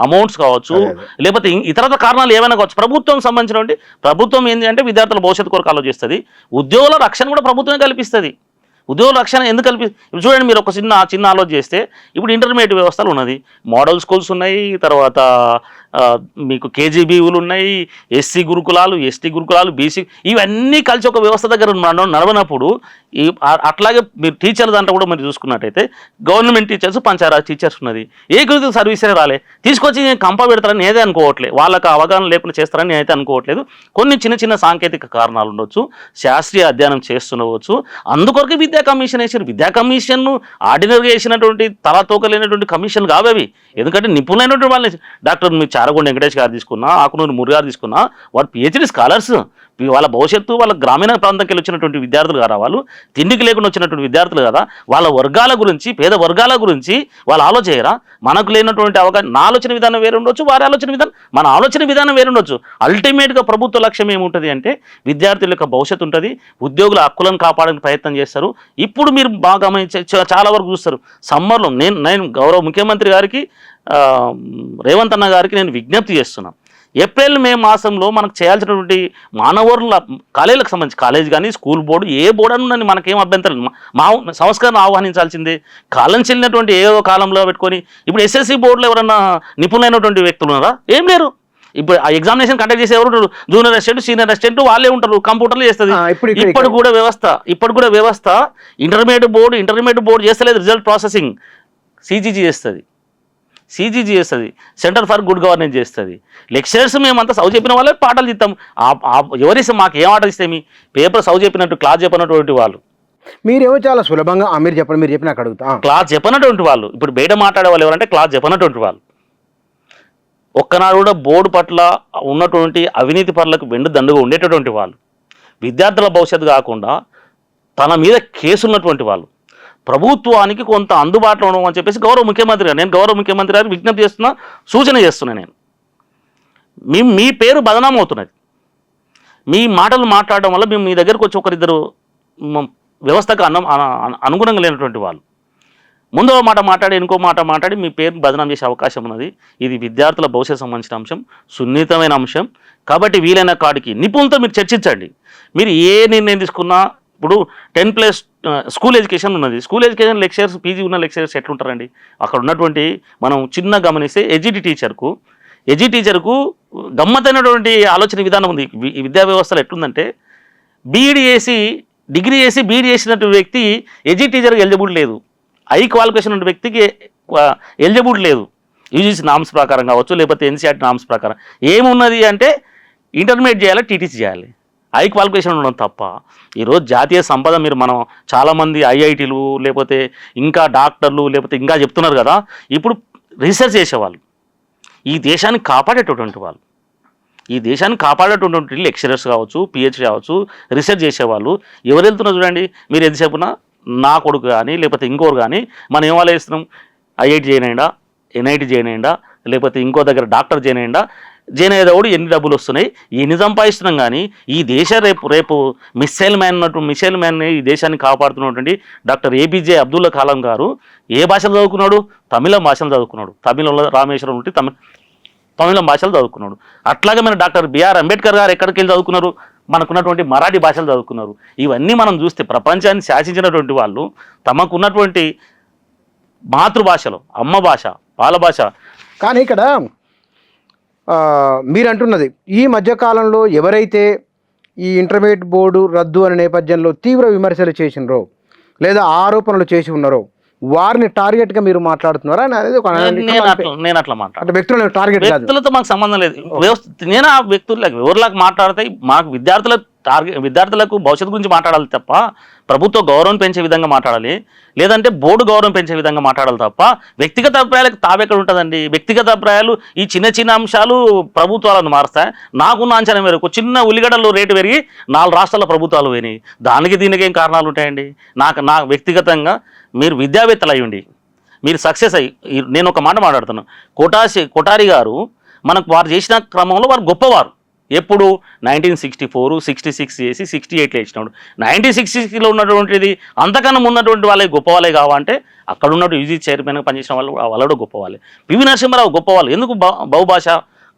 అమౌంట్స్ కావచ్చు, లేకపోతే ఇతర కారణాలు ఏమైనా కావచ్చు. ప్రభుత్వం సంబంధించినటువంటి ప్రభుత్వం ఏంటి అంటే విద్యార్థుల భవిష్యత్తు కొరకు ఆలోచిస్తుంది. ఉద్యోగుల రక్షణ కూడా ప్రభుత్వమే కల్పిస్తుంది. ఉద్యోగుల రక్షణ ఎందుకు చూడండి, మీరు ఒక చిన్న ఆలోచన చేస్తే ఇప్పుడు ఇంటర్మీడియట్ వ్యవస్థలు ఉన్నది, మోడల్ స్కూల్స్ ఉన్నాయి, తర్వాత మీకు కేజీబీలు ఉన్నాయి, ఎస్సీ గురుకులాలు, ఎస్టీ గురుకులాలు, బీసీ, ఇవన్నీ కలిసి ఒక వ్యవస్థ దగ్గర నడవనప్పుడు అట్లాగే మీరు టీచర్ల దాంట్లో కూడా మీరు చూసుకున్నట్టయితే గవర్నమెంట్ టీచర్స్, పంచాయతీ టీచర్స్ ఉన్నది, ఏ గురించి సర్వీసే రాలే, తీసుకొచ్చి కంప పెడతారని నేనే అనుకోవట్లేదు. వాళ్ళకి అవగాహన లేకుండా చేస్తారని నేనైతే అనుకోవట్లేదు. కొన్ని చిన్న సాంకేతిక కారణాలు ఉండొచ్చు, శాస్త్రీయ అధ్యయనం చేస్తుండవచ్చు. అందుకొరకు విద్యా కమిషన్ వేసారు. విద్యా కమిషన్ను ఆర్డినరీగా వేసినటువంటి తలతోకలేనటువంటి కమిషన్లు కావవి. ఎందుకంటే నిపుణులైనటువంటి వాళ్ళని డాక్టర్ మీరు చారగొండ వెంకటేష్ గారు తీసుకున్నా, ఆకునూరు మురి గారు తీసుకున్నా, వారు పిహెచ్డి స్కాలర్స్. వాళ్ళ భవిష్యత్తు వాళ్ళ గ్రామీణ ప్రాంతంకి వెళ్ళి వచ్చినటువంటి విద్యార్థులు కదా, వాళ్ళు తిండికి లేకుండా వచ్చినటువంటి విద్యార్థులు కదా, వాళ్ళ వర్గాల గురించి, పేద వర్గాల గురించి వాళ్ళు ఆలోచనరా? మనకు లేనటువంటి అవగాహన, నా ఆలోచన విధానం వేరు ఉండొచ్చు, వారి ఆలోచన విధానం, మన ఆలోచన విధానం వేరు ఉండొచ్చు. అల్టిమేట్గా ప్రభుత్వ లక్ష్యం ఏముంటుంది అంటే విద్యార్థుల యొక్క భవిష్యత్తు ఉంటుంది, ఉద్యోగుల హక్కులను కాపాడడానికి ప్రయత్నం చేస్తారు. ఇప్పుడు మీరు బాగా గమనించే చాలా వరకు చూస్తారు, సమ్మర్లో నేను గౌరవ ముఖ్యమంత్రి గారికి, రేవంత్ అన్న గారికి నేను విజ్ఞప్తి చేస్తున్నాను. ఏప్రిల్ మే మాసంలో మనకు చేయాల్సినటువంటి మానవరుల కాలేజీలకు సంబంధించి, కాలేజ్ కానీ స్కూల్ బోర్డు ఏ బోర్డు అని మనకేం అభ్యంతరం, మా సంస్కరణ ఆహ్వానించాల్సిందే. కాలం చెల్లినటువంటి ఏదో కాలంలో పెట్టుకొని ఇప్పుడు ఎస్ఎస్సి బోర్డులో ఎవరన్నా నిపుణులైనటువంటి వ్యక్తులు ఉన్నారా? ఏం లేరు. ఇప్పుడు ఆ ఎగ్జామినేషన్ కండక్ట్ చేసే ఎవరు? జూనియర్ అసిస్టెంట్, సీనియర్ అసిస్టెంట్ వాళ్ళే ఉంటారు, కంప్యూటర్లు చేస్తుంది. ఇప్పుడు కూడా వ్యవస్థ ఇంటర్మీడియట్ బోర్డు చేస్తలేదు, రిజల్ట్ ప్రాసెసింగ్ సిజీజీ చేస్తుంది. సెంటర్ ఫర్ గుడ్ గవర్నెన్స్ చేస్తుంది. లెక్చరర్స్ మేమంతా చదువు చెప్పిన వాళ్ళే పాఠాలు చెప్తాం. ఎవరిస్తే మాకు ఏం ఆటలు ఇస్తే మీ పేపర్ చదువు చెప్పినట్టు క్లాస్ చెప్పినటువంటి వాళ్ళు, మీరేమో చాలా సులభంగా మీరు చెప్పిన అడుగుతా, క్లాస్ చెప్పినటువంటి వాళ్ళు, ఇప్పుడు బయట మాట్లాడే వాళ్ళు ఎవరంటే క్లాస్ చెప్పినటువంటి వాళ్ళు. ఒక్కనాడు కూడా బోర్డు పట్ల ఉన్నటువంటి అవినీతి పరులకు వెండు దండుగా ఉండేటటువంటి వాళ్ళు, విద్యార్థుల భవిష్యత్తు కాకుండా తన మీద కేసున్నటువంటి వాళ్ళు, ప్రభుత్వానికి కొంత అందుబాటులో ఉండడం అని చెప్పేసి గౌరవ ముఖ్యమంత్రి గారు విజ్ఞప్తి చేస్తున్నా, సూచన చేస్తున్నా. నేను మీ పేరు బదనాం అవుతున్నది. మీ మాటలు మాట్లాడడం వల్ల మేము మీ దగ్గరకు వచ్చి ఒకరిద్దరు వ్యవస్థకు అనుగుణంగా లేనటువంటి వాళ్ళు ముందు మాట మాట్లాడి ఇంకో మాట మాట్లాడి మీ పేరు బదనాం చేసే అవకాశం ఉన్నది. ఇది విద్యార్థుల భవిష్యత్తు సంబంధించిన అంశం, సున్నితమైన అంశం. కాబట్టి వీలైన కాడికి నిపుణులతో మీరు చర్చించండి. మీరు ఏ నిర్ణయం తీసుకున్నా, ఇప్పుడు 10+ స్కూల్ ఎడ్యుకేషన్ ఉన్నది. స్కూల్ ఎడ్యుకేషన్ లెక్చరర్స్, పీజీ ఉన్న లెక్చరర్స్ ఎట్లుంటారండి? అక్కడ ఉన్నటువంటి మనం చిన్న గమనిస్తే ఎడ్జి టీచర్కు గమ్మత్తైనటువంటి ఆలోచన విధానం ఉంది. ఈ విద్యా వ్యవస్థలో ఎట్లుందంటే డిగ్రీ చేసి బీఈడీ చేసినటువంటి వ్యక్తి ఎడ్జి టీచర్కి ఎలిజిబుల్ లేదు, హై క్వాలిఫికేషన్ ఉన్న వ్యక్తికి ఎలిజిబుల్ లేదు. యూజీసీ నామ్స్ ప్రకారం కావచ్చు, లేకపోతే ఎన్సీఆర్టీ నామ్స్ ప్రకారం. ఏమున్నది అంటే ఇంటర్మీడియట్ చేయాలి, టీటీసీ చేయాలి, హై క్వాలిఫికేషన్ ఉండడం తప్ప. ఈరోజు జాతీయ సంపద మనం చాలామంది ఐఐటీలు, లేకపోతే ఇంకా డాక్టర్లు, లేకపోతే ఇంకా చెప్తున్నారు కదా, ఇప్పుడు రీసెర్చ్ చేసేవాళ్ళు, ఈ దేశాన్ని కాపాడేటటువంటి వాళ్ళు, ఈ దేశాన్ని కాపాడేటటువంటి లెక్చరర్స్ కావచ్చు, పిహెచ్డి కావచ్చు, రీసెర్చ్ చేసేవాళ్ళు ఎవరు వెళ్తున్నారు చూడండి. మీరు ఎంతసేపున నా కొడుకు కానీ లేకపోతే ఇంకోరు కానీ మనం ఏం ఆలోచిస్తున్నాం, ఐఐటి జాయిన్ అయ్యిందా, ఎన్ఐటి జాయిన్ అయ్యిందా, లేకపోతే ఇంకో దగ్గర డాక్టర్ జాయిన్ అయ్యిందా, జేనేదవుడు ఎన్ని డబ్బులు వస్తున్నాయి, ఎన్ని సంపాదిస్తున్నాం. కానీ ఈ దేశ రేపు మిస్సైల్ మ్యాన్ ఈ దేశాన్ని కాపాడుతున్నటువంటి డాక్టర్ ఏపీజే అబ్దుల్ కలాం గారు ఏ భాషలో చదువుకున్నాడు? తమిళ భాషలో చదువుకున్నాడు. తమిళంలో రామేశ్వరం ఉంటే తమిళం భాషలు చదువుకున్నాడు. అట్లాగే మన డాక్టర్ బిఆర్ అంబేద్కర్ గారు ఎక్కడికి వెళ్ళి చదువుకున్నారు? మనకున్నటువంటి మరాఠీ భాషలు చదువుకున్నారు. ఇవన్నీ మనం చూస్తే ప్రపంచాన్ని శాసించినటువంటి వాళ్ళు తమకున్నటువంటి మాతృభాషలో, అమ్మ భాష, బాల భాష. కానీ ఇక్కడ మీరు అంటున్నది ఈ మధ్యకాలంలో ఎవరైతే ఈ ఇంటర్మీడియట్ బోర్డు రద్దు అనే నేపథ్యంలో తీవ్ర విమర్శలు చేసినారో లేదా ఆరోపణలు చేసి ఉన్నారో వారిని టార్గెట్గా మీరు మాట్లాడుతున్నారా అనేది ఒక నేను అట్లా మాట్లాడు, వ్యక్తుల టార్గెట్ వ్యక్తులతో మాకు సంబంధం లేదు. నేను ఆ వ్యక్తులకు ఎవరిలాగా మాట్లాడితే మాకు విద్యార్థులకు భవిష్యత్తు గురించి మాట్లాడాలి తప్ప ప్రభుత్వ గౌరవం పెంచే విధంగా మాట్లాడాలి, లేదంటే బోర్డు గౌరవం పెంచే విధంగా మాట్లాడాలి తప్ప వ్యక్తిగత అభిప్రాయాలకు తావెక్కడ ఉంటుందండి. వ్యక్తిగత అభిప్రాయాలు ఈ చిన్న అంశాలు ప్రభుత్వాలను మారుస్తాయి. నాకున్న అంచనా మేరకు చిన్న ఉల్లిగడ్డలు రేటు పెరిగి 4 రాష్ట్రాల ప్రభుత్వాలు పోయినాయి. దానికి దీనికి ఏం కారణాలు ఉంటాయండి? నా వ్యక్తిగతంగా మీరు విద్యావేత్తలు అయ్యండి, మీరు సక్సెస్ అయ్యి, నేను ఒక మాట మాట్లాడుతున్నాను. కొఠారి గారు మనకు వారు చేసిన క్రమంలో వారు గొప్పవారు. ఎప్పుడు 1964, 66 చేసి 68లో ఇచ్చినాడు. 1966లో ఉన్నటువంటిది అంతకన్నా ఉన్నటువంటి వాళ్ళే గొప్ప వాళ్ళే కావాలంటే అక్కడ ఉన్నట్టు యూజీ చైర్మన్గా పనిచేసిన వాళ్ళు కూడా గొప్ప వాళ్ళే. పివి నరసింహారావు గొప్పవాళ్ళు. ఎందుకు? బహుభాష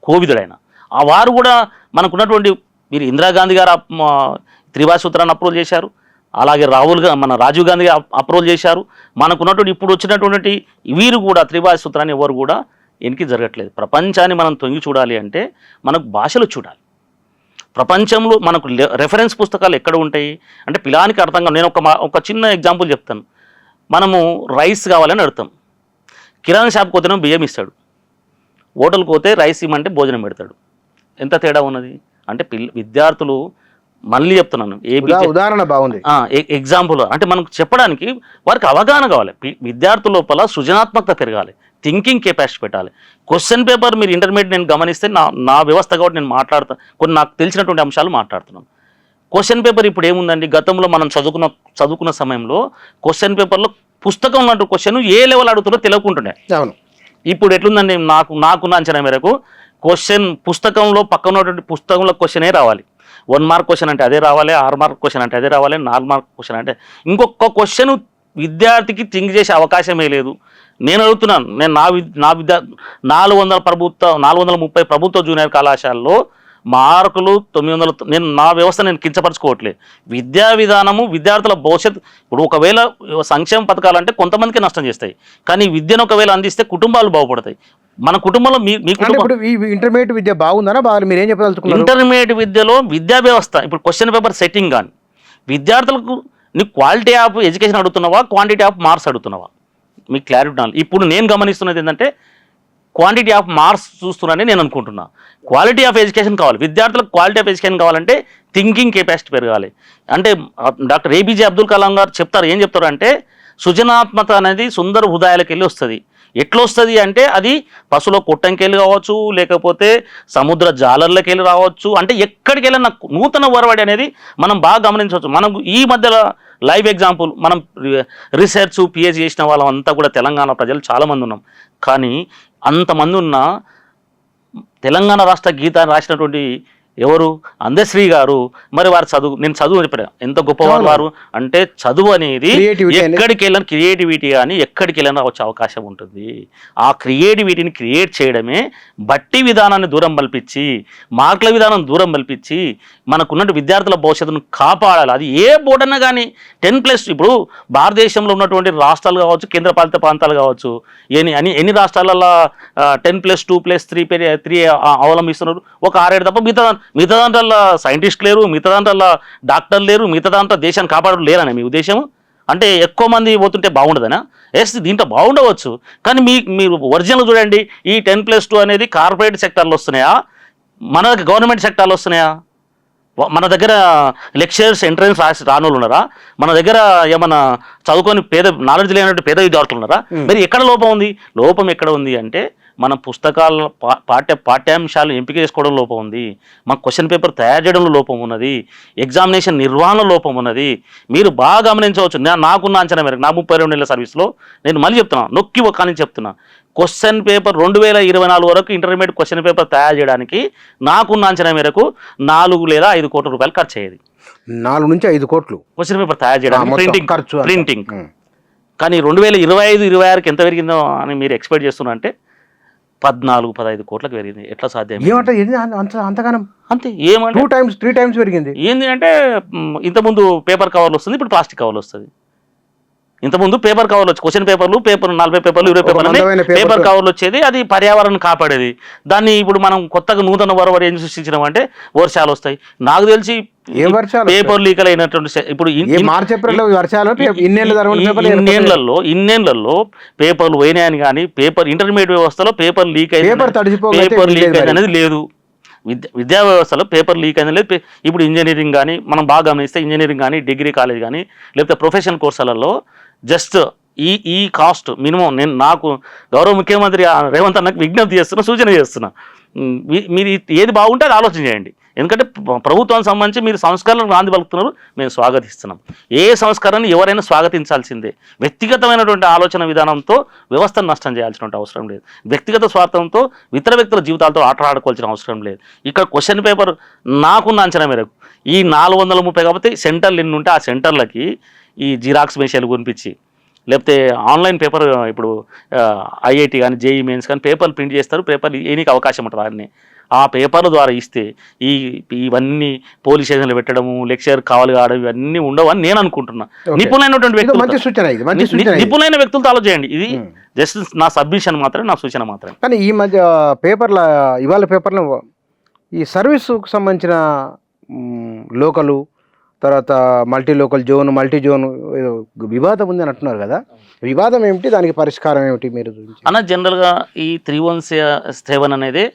కోవిదుడైన ఆ వారు కూడా మనకున్నటువంటి, మీరు ఇందిరాగాంధీ గారు త్రిభాష సూత్రాన్ని అప్రూవల్ చేశారు, అలాగే మన రాజీవ్ గాంధీ అప్రూవల్ చేశారు. మనకున్నటువంటి ఇప్పుడు వచ్చినటువంటి వీరు కూడా త్రిభాష సూత్రాన్ని ఎవరు కూడా ఎనికి జరగట్లేదు. ప్రపంచాన్ని మనం తొంగి చూడాలి అంటే మనకు భాషలు చూడాలి. ప్రపంచంలో మనకు రెఫరెన్స్ పుస్తకాలు ఎక్కడ ఉంటాయి అంటే పిలానికి అర్థంగా. నేను ఒక చిన్న ఎగ్జాంపుల్ చెప్తాను. మనము రైస్ కావాలని అడుగుతాం, కిరాణా షాప్కి పోతేనే బియ్యం ఇస్తాడు, హోటల్కి పోతే రైస్ ఇమ్మంటే భోజనం పెడతాడు. ఎంత తేడా ఉన్నది అంటే విద్యార్థులు, మళ్ళీ చెప్తున్నాను, ఉదాహరణ బాగుంది, ఎగ్జాంపుల్ అంటే మనకు చెప్పడానికి వారికి అవగాహన కావాలి. విద్యార్థుల లోపల సృజనాత్మకత పెరగాలి, థింకింగ్ కెపాసిటీ పెట్టాలి. క్వశ్చన్ పేపర్ మీరు ఇంటర్మీడియట్ నేను గమనిస్తే నా వ్యవస్థ కాబట్టి నేను కొన్ని నాకు తెలిసినటువంటి అంశాలు మాట్లాడుతున్నాను. క్వశ్చన్ పేపర్ ఇప్పుడు ఏముందండి? గతంలో మనం చదువుకున్న సమయంలో క్వశ్చన్ పేపర్లో పుస్తకం ఉన్నట్టు క్వశ్చన్ ఏ లెవెల్ అడుగుతుందో తెలియకుంటుండే. అవును. ఇప్పుడు ఎట్లుందండి? నాకున్న అంచనా మేరకు క్వశ్చన్ పుస్తకంలో పక్కన ఉన్నటువంటి పుస్తకంలో క్వశ్చనే రావాలి. 1 మార్క్ క్వశ్చన్ అంటే అదే రావాలి, 6 మార్క్ క్వశ్చన్ అంటే అదే రావాలి, 4 మార్క్ క్వశ్చన్ అంటే ఇంకొక క్వశ్చన్ విద్యార్థికి థింక్ చేసే అవకాశమే లేదు. నేను అడుగుతున్నాను, నేను నా 430 ప్రభుత్వ జూనియర్ కళాశాలలో మార్కులు 900. నా వ్యవస్థ నేను కించపరచుకోవట్లేదు. విద్యా విధానము విద్యార్థుల భవిష్యత్తు. ఇప్పుడు ఒకవేళ సంక్షేమ పథకాలు అంటే కొంతమందికి నష్టం చేస్తాయి, కానీ విద్యను ఒకవేళ అందిస్తే కుటుంబాలు బాగుపడతాయి. మన కుటుంబంలో మీ ఇంటర్మీడియట్ విద్య బాగుందనా? మీరు ఏం చెప్పదలుచుకున్నారు? ఇంటర్మీడియట్ విద్యలో విద్యా వ్యవస్థ ఇప్పుడు క్వశ్చన్ పేపర్ సెట్టింగ్ కానీ విద్యార్థులకు నీకు క్వాలిటీ ఆఫ్ ఎడ్యుకేషన్ అడుగుతున్నావా, క్వాంటిటీ ఆఫ్ మార్క్స్ అడుగుతున్నావా? మీకు క్లారిటీ ఉండాలి. ఇప్పుడు నేను గమనిస్తున్నది ఏంటంటే క్వాంటిటీ ఆఫ్ మార్క్స్ చూస్తున్నానని నేను అనుకుంటున్నా. క్వాలిటీ ఆఫ్ ఎడ్యుకేషన్ కావాలి. విద్యార్థులకు క్వాలిటీ ఆఫ్ ఎడ్యుకేషన్ కావాలంటే థింకింగ్ కెపాసిటీ పెరగాలి. అంటే డాక్టర్ ఏపీజే అబ్దుల్ కలాం గారు ఏం చెప్తారు అంటే సృజనాత్మక అనేది సుందర హృదయాలకు వెళ్ళి వస్తుంది. ఎట్లా వస్తుంది అంటే అది పశువుల కొట్టంకి వెళ్ళి కావచ్చు, లేకపోతే సముద్ర జాలర్లకి వెళ్ళి రావచ్చు. అంటే ఎక్కడికి వెళ్ళినా నూతన ఒరవడి అనేది మనం బాగా గమనించవచ్చు. మనం ఈ మధ్యలో లైవ్ ఎగ్జాంపుల్, మనం రీసెర్చ్ పిహెచ్డి చేసిన వాళ్ళం అంతా కూడా తెలంగాణ ప్రజలు చాలామంది ఉన్నాం. కానీ అంతమంది ఉన్న తెలంగాణ రాష్ట్ర గీతాన్ని రాసినటువంటి ఎవరు? అందశ్రీ గారు. మరి వారు నేను చదువు చెప్పాను, ఎంత గొప్పవారు వారు అంటే చదువు అనేది ఎక్కడికి వెళ్ళిన క్రియేటివిటీ కానీ ఎక్కడికి వెళ్ళినా వచ్చే అవకాశం ఉంటుంది. ఆ క్రియేటివిటీని క్రియేట్ చేయడమే బట్టి విధానాన్ని దూరం కల్పించి, మార్కుల విధానం దూరం కల్పించి మనకున్న విద్యార్థుల భవిష్యత్తును కాపాడాలి. అది ఏ బోర్డు అన్నా కానీ 10+ ఇప్పుడు భారతదేశంలో ఉన్నటువంటి రాష్ట్రాలు కావచ్చు, కేంద్రపాలిత ప్రాంతాలు కావచ్చు, ఎన్ని రాష్ట్రాలలో 10+2+3 అవలంబిస్తున్నారు? ఒక 6-7 తప్ప మిగతా దాంట్లో సైంటిస్ట్ లేరు, మిగతా దాంట్లో డాక్టర్లు లేరు, మిగతా దాంట్లో దేశాన్ని కాపాడడం లేరని మీ ఉద్దేశం? అంటే ఎక్కువ మంది పోతుంటే బాగుండదనా? దీంట్లో బాగుండవచ్చు, కానీ మీరు ఒరిజినల్ చూడండి. ఈ 10+2 అనేది కార్పొరేట్ సెక్టార్లో వస్తున్నాయా, మన గవర్నమెంట్ సెక్టార్లో వస్తున్నాయా? మన దగ్గర లెక్చరర్స్ ఎంట్రన్స్ రానోళ్ళు ఉన్నారా? మన దగ్గర ఏమన్నా చదువుకొని నాలెడ్జ్ లేనట్టు పేద విద్యార్థులు ఉన్నారా? మరి ఎక్కడ లోపం ఉంది? లోపం ఎక్కడ ఉంది అంటే మన పుస్తకాల పాఠ్యాంశాలు ఎంపిక చేసుకోవడం లోపం ఉంది, మన క్వశ్చన్ పేపర్ తయారు చేయడంలో లోపం ఉన్నది, ఎగ్జామినేషన్ నిర్వహణ లోపం ఉన్నది. మీరు బాగా గమనించవచ్చు. నాకున్న అంచనా మేరకు నా 32 నెలల సర్వీస్లో నేను మళ్ళీ చెప్తున్నా, నొక్కి ఒక్కని చెప్తున్నా, క్వశ్చన్ పేపర్ 2024 వరకు ఇంటర్మీడియట్ క్వశ్చన్ పేపర్ తయారు చేయడానికి నాకున్న అంచనా మేరకు 4 లేదా 5 కోట్ల రూపాయలు ఖర్చు అయ్యేది. 4 నుంచి 5 కోట్లు క్వశ్చన్ పేపర్ తయారు చేయడానికి ప్రింటింగ్ ఖర్చు. ప్రింటింగ్ కానీ 2025-26కి ఎంత పెరిగిందో అని మీరు ఎక్స్పెక్ట్ చేస్తున్నా అంటే 14-15 కోట్లకు పెరిగింది. ఎట్లా సాధ్యం? అంతగానం అంతే. ఏమంటే 2 times 3 times పెరిగింది. ఏంది అంటే ఇంతకుముందు పేపర్ కవర్లు వస్తుంది, ఇప్పుడు ప్లాస్టిక్ కవర్లు వస్తుంది. ఇంతకుముందు పేపర్ కవర్లు వచ్చి క్వశ్చన్ పేపర్లు 40 పేపర్లు 20 పేపర్లు పేపర్ కవర్లు వచ్చేది, అది పర్యావరణం కాపాడేది. దాన్ని ఇప్పుడు మనం కొత్తగా నూతన వరవరి ఏం సృష్టించడం అంటే వర్షాలు వస్తాయి. నాకు తెలిసి పేపర్ లీకల్ అయినటువంటి ఇప్పుడు ఇన్నేళ్లలో పేపర్లు పోయినాయని కానీ పేపర్ ఇంటర్మీడియట్ వ్యవస్థలో పేపర్ లీక్ అనేది లేదు. విద్యా వ్యవస్థలో పేపర్ లీక్ అనేది లేదు. ఇప్పుడు ఇంజనీరింగ్ కానీ మనం బాగా గమనిస్తే ఇంజనీరింగ్ కానీ డిగ్రీ కాలేజ్ కానీ లేకపోతే ప్రొఫెషనల్ కోర్సులలో జస్ట్ ఈ కాస్ట్ మినిమం నాకు గౌరవ ముఖ్యమంత్రి రేవంత్ అన్నకు విజ్ఞప్తి చేస్తున్నా, సూచన చేస్తున్నా, మీరు ఏది బాగుంటే అది ఆలోచన చేయండి. ఎందుకంటే ప్రభుత్వానికి సంబంధించి మీరు సంస్కరణలకు నాంది పలుకుతున్నారు, మేము స్వాగతిస్తున్నాం. ఏ సంస్కరణని ఎవరైనా స్వాగతించాల్సిందే. వ్యక్తిగతమైనటువంటి ఆలోచన విధానంతో వ్యవస్థను నష్టం చేయాల్సినటువంటి అవసరం లేదు. వ్యక్తిగత స్వార్థంతో ఇతర వ్యక్తుల జీవితాలతో ఆటలాడుకోవాల్సిన అవసరం లేదు. ఇక్కడ క్వశ్చన్ పేపర్ నాకున్న అంచనా మేరకు ఈ 430 కాబట్టి సెంటర్లు ఎన్ని ఉంటే ఆ సెంటర్లకి ఈ జిరాక్స్ మెషిన్లు కొనిపించి లేకపోతే ఆన్లైన్ పేపర్ ఇప్పుడు ఐఐటి కానీ జేఈ మెయిన్స్ కానీ పేపర్లు ప్రింట్ చేస్తారు, పేపర్లు ఏనికి అవకాశం ఉంటుంది. వారిని ఆ పేపర్ల ద్వారా ఇస్తే ఇవన్నీ పోలీస్ స్టేషన్లు పెట్టడము, లెక్చర్ కావాలి కావడం ఇవన్నీ ఉండవు అని నేను అనుకుంటున్నా. నిపుణులైనటువంటి వ్యక్తులు, నిపుణులైన వ్యక్తులతో ఆలోచించండి. ఇది జస్ట్ నా సబ్మిషన్ మాత్రమే, నా సూచన మాత్రమే. కానీ ఈ మధ్య పేపర్ల ఇవాళ పేపర్లో ఈ సర్వీసుకు సంబంధించిన లోకలు తర్వాత multi local zone multi zone వివాదం ఉంది అని అంటున్నారు కదా, వివాదం ఏమిటి, దానికి పరిష్కారం ఏమిటి మీరు అన్న? జనరల్గా ఈ 317 అనేది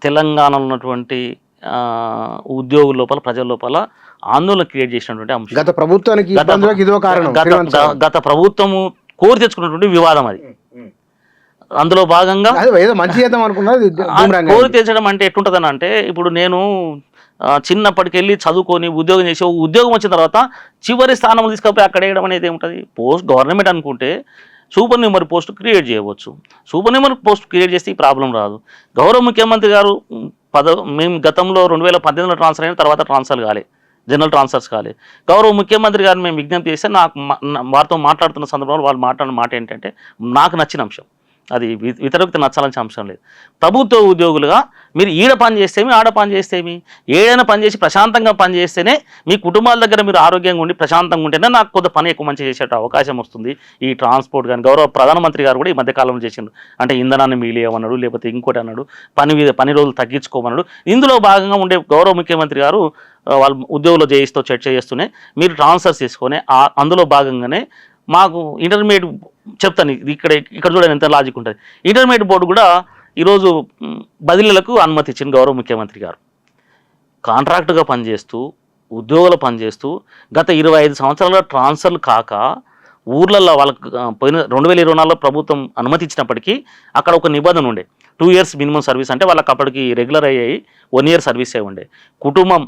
తెలంగాణలో ఉన్నటువంటి ఉద్యోగుల లోపల ప్రజల లోపల ఆందోళన క్రియేట్ చేసినటువంటి అంశం. గత ప్రభుత్వానికి గత ప్రభుత్వము కోరి తెచ్చుకున్నటువంటి వివాదం అది. అందులో భాగంగా కోరి తెచ్చడం అంటే ఎట్లుంటుందని అంటే, ఇప్పుడు నేను చిన్నప్పటికెళ్ళి చదువుకొని ఉద్యోగం చేసి ఉద్యోగం వచ్చిన తర్వాత చివరి స్థానంలో తీసుకపోయి అక్కడ వేయడం అనేది ఏముంటుంది? పోస్ట్ గవర్నమెంట్ అనుకుంటే సూపర్ న్యూమరీ పోస్ట్ క్రియేట్ చేయవచ్చు. సూపర్ న్యూమరీ పోస్ట్ క్రియేట్ చేస్తే ఈ ప్రాబ్లం రాదు. గౌరవ ముఖ్యమంత్రి గారు మేము గతంలో 2018లో ట్రాన్స్ఫర్ అయిన తర్వాత ట్రాన్స్ఫర్ కాలే, జనరల్ ట్రాన్స్ఫర్స్ కాలే. గౌరవ ముఖ్యమంత్రి గారిని మేము విజ్ఞప్తి చేస్తే వారితో మాట్లాడుతున్న సందర్భంలో వాళ్ళు మాట్లాడిన మాట ఏంటంటే, నాకు నచ్చిన అంశం అది ఇతర వ్యక్తి నచ్చాల్సిన అంశం లేదు. ప్రభుత్వ ఉద్యోగులుగా మీరు ఈడ పని చేస్తేమి ఆడ పని చేస్తేమి, ఏదైనా పని చేసి ప్రశాంతంగా పని చేస్తేనే మీ కుటుంబాల దగ్గర మీరు ఆరోగ్యంగా ఉండి ప్రశాంతంగా ఉంటేనే నాకు కొంత పని ఎక్కువ మంచి చేసే అవకాశం వస్తుంది. ఈ ట్రాన్స్పోర్ట్ కానీ గౌరవ ప్రధానమంత్రి గారు కూడా ఈ మధ్యకాలంలో చేసిండు. అంటే ఇంధనాన్ని మిగిలియమన్నాడు, లేకపోతే ఇంకోటి అన్నాడు, పని రోజులు తగ్గించుకోమన్నాడు. ఇందులో భాగంగా ఉండే గౌరవ ముఖ్యమంత్రి గారు వాళ్ళు ఉద్యోగుల జేఈస్తో చర్చ చేస్తూనే మీరు ట్రాన్స్ఫర్ చేసుకొని అందులో భాగంగానే మాకు ఇంటర్మీడియట్ చెప్తాను, ఇక్కడ చూడండి ఎంత లాజిక్ ఉంటుంది. ఇంటర్మీడియట్ బోర్డు కూడా ఈరోజు బదిలీలకు అనుమతి ఇచ్చింది గౌరవ ముఖ్యమంత్రి గారు. కాంట్రాక్టుగా పనిచేస్తూ ఉద్యోగులు పనిచేస్తూ గత 25 సంవత్సరాల ట్రాన్స్ఫర్లు కాక ఊర్లలో వాళ్ళకు పోయిన 2024లో ప్రభుత్వం అనుమతి ఇచ్చినప్పటికీ అక్కడ ఒక నిబంధన ఉండే, 2 years మినిమం సర్వీస్. అంటే వాళ్ళకి అప్పటికి రెగ్యులర్ అయ్యాయి 1 year సర్వీసే ఉండే. కుటుంబం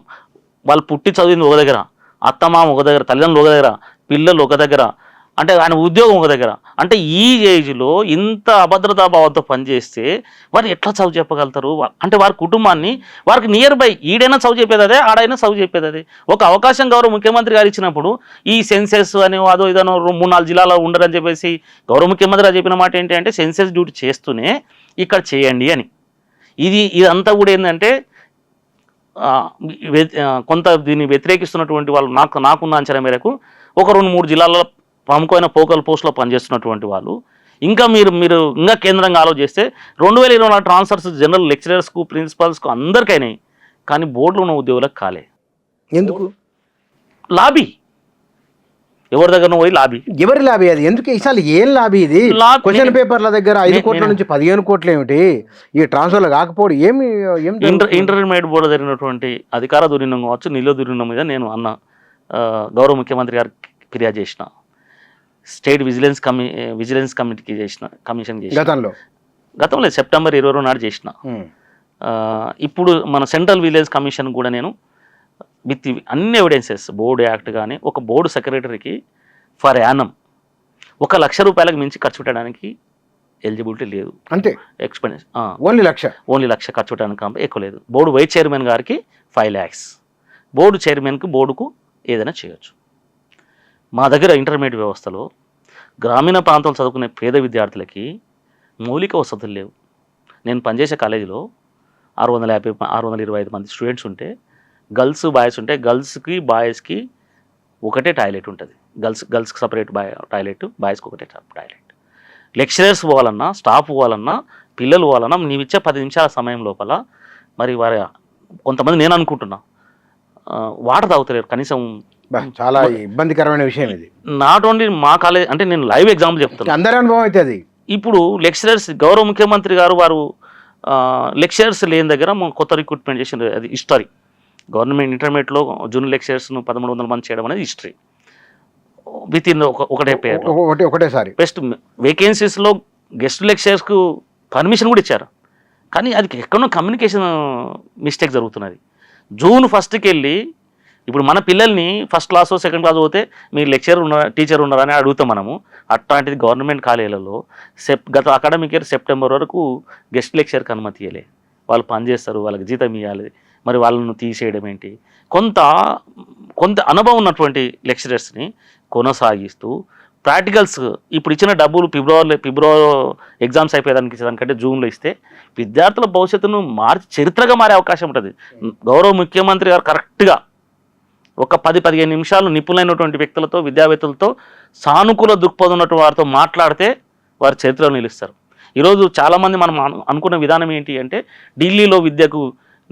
వాళ్ళు పుట్టి చదివింది ఒక దగ్గర, అత్తమామ ఒక దగ్గర, తల్లిదండ్రులు ఒక దగ్గర, పిల్లలు ఒక దగ్గర, అంటే ఆయన ఉద్యోగం ఒక దగ్గర. అంటే ఈ ఏజ్లో ఇంత అభద్రతాభావంతో పనిచేస్తే వారు ఎట్లా చదువు చెప్పగలుగుతారు? అంటే వారి కుటుంబాన్ని వారికి నియర్ బై ఈడైనా చదువు చెప్పేది అదే, ఆడైనా చదువు చెప్పేది అదే. ఒక అవకాశం గౌరవ ముఖ్యమంత్రి గారు ఇచ్చినప్పుడు ఈ సెన్సెస్ అని అదో ఇదనో 3-4 జిల్లాలో ఉండరని చెప్పేసి గౌరవ ముఖ్యమంత్రి గారు చెప్పిన మాట ఏంటి అంటే, సెన్సెస్ డ్యూటీ చేస్తూనే ఇక్కడ చేయండి అని. ఇదంతా కూడా ఏంటంటే కొంత దీన్ని వ్యతిరేకిస్తున్నటువంటి వాళ్ళు నాకున్న అంచనా మేరకు ఒక 2-3 జిల్లాల్లో ప్రముఖమైన ఫోకల్ పోస్టులో పనిచేస్తున్నటువంటి వాళ్ళు ఇంకా మీరు ఇంకా కేంద్రంగా ఆలోచిస్తే 2024 ట్రాన్స్ఫర్స్ జనరల్ లెక్చరర్స్కు ప్రిన్సిపల్స్కు అందరికైనాయి, కానీ బోర్డులో ఉన్న ఉద్యోగులకు కాలే. ఎందుకు? లాబీ. ఎవరి దగ్గర పోయి లాబీ. ఎవరి లాబీ అది? ఎందుకు అసలు ఏం లాబీ ఇది? క్వశ్చన్ పేపర్ల దగ్గర 5 కోట్ల నుంచి 15 కోట్లు ఏమిటి? ఈ ట్రాన్స్ఫర్లు కాకపోవడం ఏమి? ఇంటర్మీడియట్ బోర్డు జరిగినటువంటి అధికార దుర్వినియోగం కావచ్చు, నిలువ దుర్వినియోగం మీద నేను గౌరవ ముఖ్యమంత్రి గారికి ఫిర్యాదు చేసిన, స్టేట్ విజిలెన్స్ కమిటీకి చేసిన, కమిషన్ చేసిన. గతంలో గతంలో సెప్టెంబర్ 22 నాడు చేసిన. ఇప్పుడు మన సెంట్రల్ విలేజ్ కమిషన్ కూడా నేను విత్ అన్ని ఎవిడెన్సెస్ బోర్డు యాక్ట్ కానీ ఒక బోర్డు సెక్రటరీకి ఫర్ యానం 1,00,000 రూపాయలకు మించి ఖర్చు పెట్టడానికి ఎలిజిబిలిటీ లేదు. అంతే ఎక్స్పెండిచర్ ఓన్లీ 1,00,000 1,00,000 ఖర్చు పెట్టడానికి ఎక్కువ లేదు. బోర్డు వైస్ చైర్మన్ గారికి 5 lakhs, బోర్డు చైర్మన్కి బోర్డుకు ఏదైనా చేయొచ్చు. మా దగ్గర ఇంటర్మీడియట్ వ్యవస్థలో గ్రామీణ ప్రాంతంలో చదువుకునే పేద విద్యార్థులకి మౌలిక వసతులు లేవు. నేను పనిచేసే కాలేజీలో 625 మంది స్టూడెంట్స్ ఉంటే గర్ల్స్ బాయ్స్ ఉంటే గర్ల్స్కి బాయ్స్కి ఒకటే టాయిలెట్ ఉంటుంది. గర్ల్స్కి సపరేట్ టాయిలెట్, బాయ్స్కి ఒకటే టాయిలెట్. లెక్చరర్స్ పోవాలన్నా, స్టాఫ్ పోవాలన్నా, పిల్లలు పోవాలన్నా నీవిచ్చే 10 నిమిషాల సమయం లోపల మరి వారి కొంతమంది నేను అనుకుంటున్నా వాటర్ తాగుతలేరు కనీసం. చాలా ఇబ్బందికరమైన విషయం ఇది. నాట్ ఓన్లీ మా కాలేజ్ అంటే నేను లైవ్ ఎగ్జాంపుల్ చెప్తాను, అందరి అనుభవం అయితే అది. ఇప్పుడు లెక్చరర్స్ గౌరవ ముఖ్యమంత్రి గారు వారు లెక్చరర్స్ లేని దగ్గర కొత్త రిక్రూట్మెంట్ చేసిన అది హిస్టరీ. గవర్నమెంట్ ఇంటర్మీడియట్లో జూనియర్ లెక్చరర్స్ను 1,300 మంది చేయడం అనేది హిస్టరీ. విత్ ఇన్ ఒకటేసారి బెస్ట్ వేకెన్సీస్లో గెస్ట్ లెక్చరర్స్కు పర్మిషన్ కూడా ఇచ్చారు. కానీ అది ఎక్కడో కమ్యూనికేషన్ మిస్టేక్ జరుగుతున్నది. జూన్ 1కి వెళ్ళి ఇప్పుడు మన పిల్లల్ని ఫస్ట్ క్లాస్ సెకండ్ క్లాస్ పోతే మీరు లెక్చరర్ ఉన్నారా టీచర్ ఉన్నారా అని అడుగుతాం మనము. అట్లాంటిది గవర్నమెంట్ కాలేజీలలో గత అకాడమిక్ ఇయర్ సెప్టెంబర్ వరకు గెస్ట్ లెక్చర్కి అనుమతి ఇవ్వలే. వాళ్ళు పనిచేస్తారు, వాళ్ళకి జీతం ఇవ్వాలి, మరి వాళ్ళను తీసేయడం ఏంటి? కొంత అనుభవం ఉన్నటువంటి లెక్చరర్స్ని కొనసాగిస్తూ ప్రాక్టికల్స్ ఇప్పుడు ఇచ్చిన డబ్బులు ఫిబ్రవరి ఎగ్జామ్స్ అయిపోయేదానికి ఇచ్చేదానికంటే జూన్లో ఇస్తే విద్యార్థుల భవిష్యత్తును చరిత్రగా మారే అవకాశం ఉంటుంది. గౌరవ ముఖ్యమంత్రి గారు కరెక్ట్గా ఒక 10-15 నిమిషాలు నిపుణులైనటువంటి వ్యక్తులతో విద్యావేత్తలతో సానుకూల దృక్పథం ఉన్నటువంటి వారితో మాట్లాడితే వారి చరిత్రలో నిలుస్తారు. ఈరోజు చాలామంది మనం అనుకున్న విధానం ఏంటి అంటే ఢిల్లీలో విద్యకు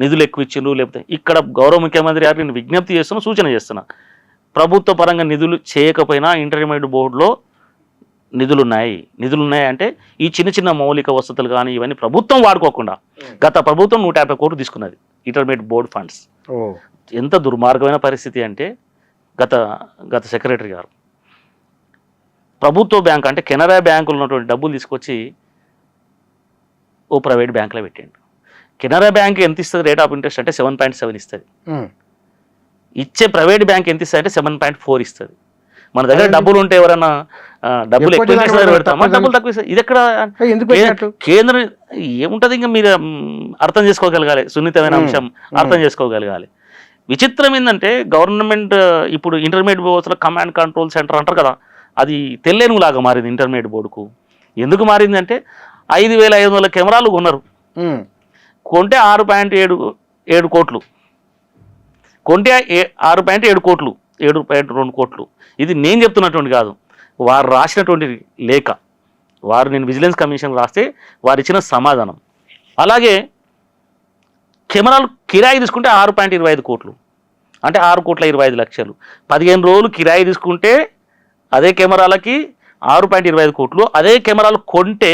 నిధులు ఎక్కువ ఇచ్చిండ్రు, లేకపోతే ఇక్కడ గౌరవ ముఖ్యమంత్రి గారు నేను విజ్ఞప్తి చేస్తున్నా, సూచన చేస్తున్నా, ప్రభుత్వ పరంగా నిధులు చేయకపోయినా ఇంటర్మీడియట్ బోర్డులో నిధులు ఉన్నాయి అంటే ఈ చిన్న చిన్న మౌలిక వసతులు కానీ ఇవన్నీ ప్రభుత్వం వాడుకోకుండా గత ప్రభుత్వం 150 కోట్లు తీసుకున్నది ఇంటర్మీడియట్ బోర్డు ఫండ్స్. ఎంత దుర్మార్గమైన పరిస్థితి అంటే గత సెక్రటరీ గారు ప్రభుత్వ బ్యాంక్ అంటే కెనరా బ్యాంకులో ఉన్నటువంటి డబ్బులు తీసుకొచ్చి ఓ ప్రైవేట్ బ్యాంకులో పెట్టండి. కెనరా బ్యాంక్ ఎంత ఇస్తుంది రేట్ ఆఫ్ ఇంట్రెస్ట్ అంటే 7.7 ఇస్తుంది. ఇచ్చే ప్రైవేట్ బ్యాంక్ ఎంత ఇస్తుంది అంటే 7.4 ఇస్తుంది. మన దగ్గర డబ్బులు ఉంటే ఎవరైనా డబ్బులు ఎక్కువ పెడతామా, డబ్బులు తక్కువ ఇస్తుంది. ఇది ఎక్కడ కేంద్రం ఏముంటుంది? ఇంకా మీరు అర్థం చేసుకోగలగాలి, సున్నితమైన అంశం అర్థం చేసుకోగలగాలి. విచిత్రం ఏంటంటే గవర్నమెంట్ ఇప్పుడు ఇంటర్మీడియట్ వ్యవస్థలో కమాండ్ కంట్రోల్ సెంటర్ అంటారు కదా, అది తెల్లేనులాగా మారింది ఇంటర్మీడియట్ బోర్డుకు. ఎందుకు మారింది అంటే 5,500 కెమెరాలు కొన్నారు, కొంటే 6.7 కోట్లు, కొంటే 6.7 కోట్లు, 7.2 కోట్లు. ఇది నేను చెప్తున్నటువంటి కాదు, వారు రాసినటువంటి లేఖ, నేను విజిలెన్స్ కమిషన్ రాస్తే వారు ఇచ్చిన సమాధానం. అలాగే కెమెరాలు కిరాయి తీసుకుంటే 6.25 కోట్లు, అంటే 6,25,00,000. 15 రోజులు కిరాయి తీసుకుంటే అదే కెమెరాలకి 6.25 కోట్లు, అదే కెమెరాలు కొంటే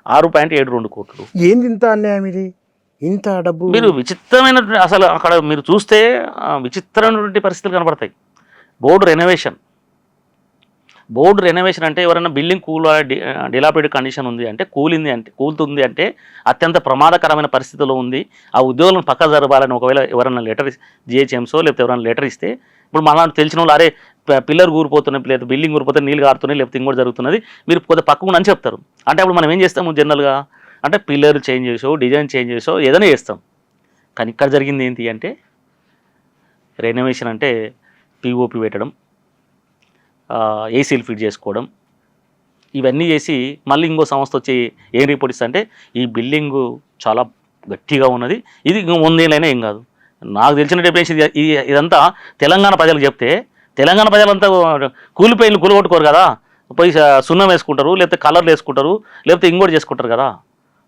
6.72 కోట్లు. ఏంది ఇంత అన్యాయం ఇది? ఇంత డబ్బు మీరు విచిత్రమైన అసలు అక్కడ మీరు చూస్తే విచిత్రమైనటువంటి పరిస్థితులు కనబడతాయి. బోర్డు రెనోవేషన్ అంటే ఎవరైనా బిల్డింగ్ డిలాపిడ్ కండిషన్ ఉంది అంటే కూలుతుంది అంటే అత్యంత ప్రమాదకరమైన పరిస్థితిలో ఉంది, ఆ ఉద్యోగులను పక్క జరపాలని ఒకవేళ ఎవరైనా లెటర్ జిహెచ్ఎంసో లేకపోతే ఎవరైనా లెటర్ ఇస్తే, ఇప్పుడు మన తెలిసిన వాళ్ళు అరే పిల్లర్ ఊరిపోతున్నాయి, లేదా బిల్డింగ్ ఊరిపోతే నీళ్ళు కారుతున్నాయి, లేకపోతే ఇంకోటి జరుగుతున్నది, మీరు కొద్దిగా పక్కకుండా అని చెప్తారు. అంటే అప్పుడు మనం ఏం చేస్తాము జనరల్గా అంటే పిల్లర్ చేంజ్ చేసో డిజైన్ చేంజ్ చేసో ఏదైనా చేస్తాం. కానీ ఇక్కడ జరిగింది ఏంటి అంటే రెనోవేషన్ అంటే పిఓపి పెట్టడం, ఏసీలు ఫిట్ చేసుకోవడం, ఇవన్నీ చేసి మళ్ళీ ఇంకో సంస్థ వచ్చి ఏం రిపోర్ట్ ఇస్తా అంటే ఈ బిల్డింగు చాలా గట్టిగా ఉన్నది, ఇది 100 ఏళ్ళైనా ఏం కాదు. నాకు తెలిసిన డెఫినేషన్ ఇదంతా తెలంగాణ ప్రజలకు చెప్తే తెలంగాణ ప్రజలంతా కూలిపోయిన కూలగొట్టుకోరు కదా, పోయి సున్నం వేసుకుంటారు, లేకపోతే కలర్లు వేసుకుంటారు, లేకపోతే ఇంకోటి చేసుకుంటారు కదా.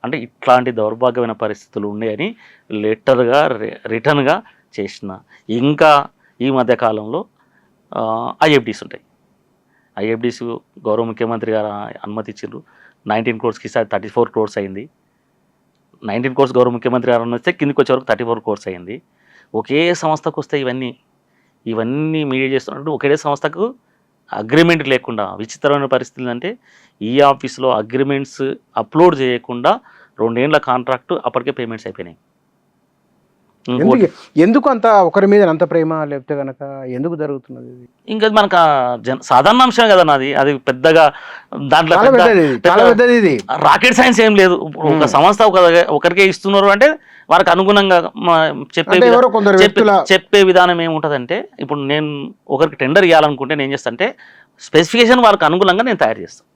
అంటే ఇట్లాంటి దౌర్భాగ్యమైన పరిస్థితులు ఉన్నాయని రిటర్న్గా చేసిన. ఇంకా ఈ మధ్యకాలంలో ఐఎఫ్డీస్ ఉంటాయి. ఐఎఫ్డీస్ గౌరవ ముఖ్యమంత్రి గారు అనుమతి ఇచ్చారు. 19 crores ఈసారి 34 crores అయింది. 19 crores గౌరవ ముఖ్యమంత్రి గారు అనుమతిస్తే కిందికి వచ్చే వరకు 34 crores అయింది. ఒకే సంస్థకు వస్తే ఇవన్నీ మీడియా చేస్తున్నట్టు ఒకే సంస్థకు అగ్రిమెంట్ లేకుండా విచిత్రమైన పరిస్థితులు అంటే ఈ ఆఫీస్లో అగ్రిమెంట్స్ అప్లోడ్ చేయకుండా 2 ఏళ్ల కాంట్రాక్ట్ అప్పటికే పేమెంట్స్ అయిపోయినాయి. ఎందుకు ఎందుకు అంత ఒకరి మీద అంత ప్రేమ లేకపోతే కనుక ఎందుకు జరుగుతున్నది ఇది? ఇంకా మనకు సాధారణ అంశం కదా నాది, అది పెద్దగా దాంట్లో చాలా పెద్దది ఇది, చాలా పెద్దది ఇది. రాకెట్ సైన్స్ ఏం లేదు. ఒక సంస్థ ఒకరికే ఇస్తున్నారు అంటే వారికి అనుగుణంగా అంటే ఎవరో కొందరు వ్యక్తుల చెప్పే విధానం ఏముంటుందంటే, ఇప్పుడు నేను ఒకరికి టెండర్ ఇవ్వాలనుకుంటే నేను చేస్తా అంటే స్పెసిఫికేషన్ వాళ్ళకి అనుగుణంగా నేను తయారు చేస్తాను.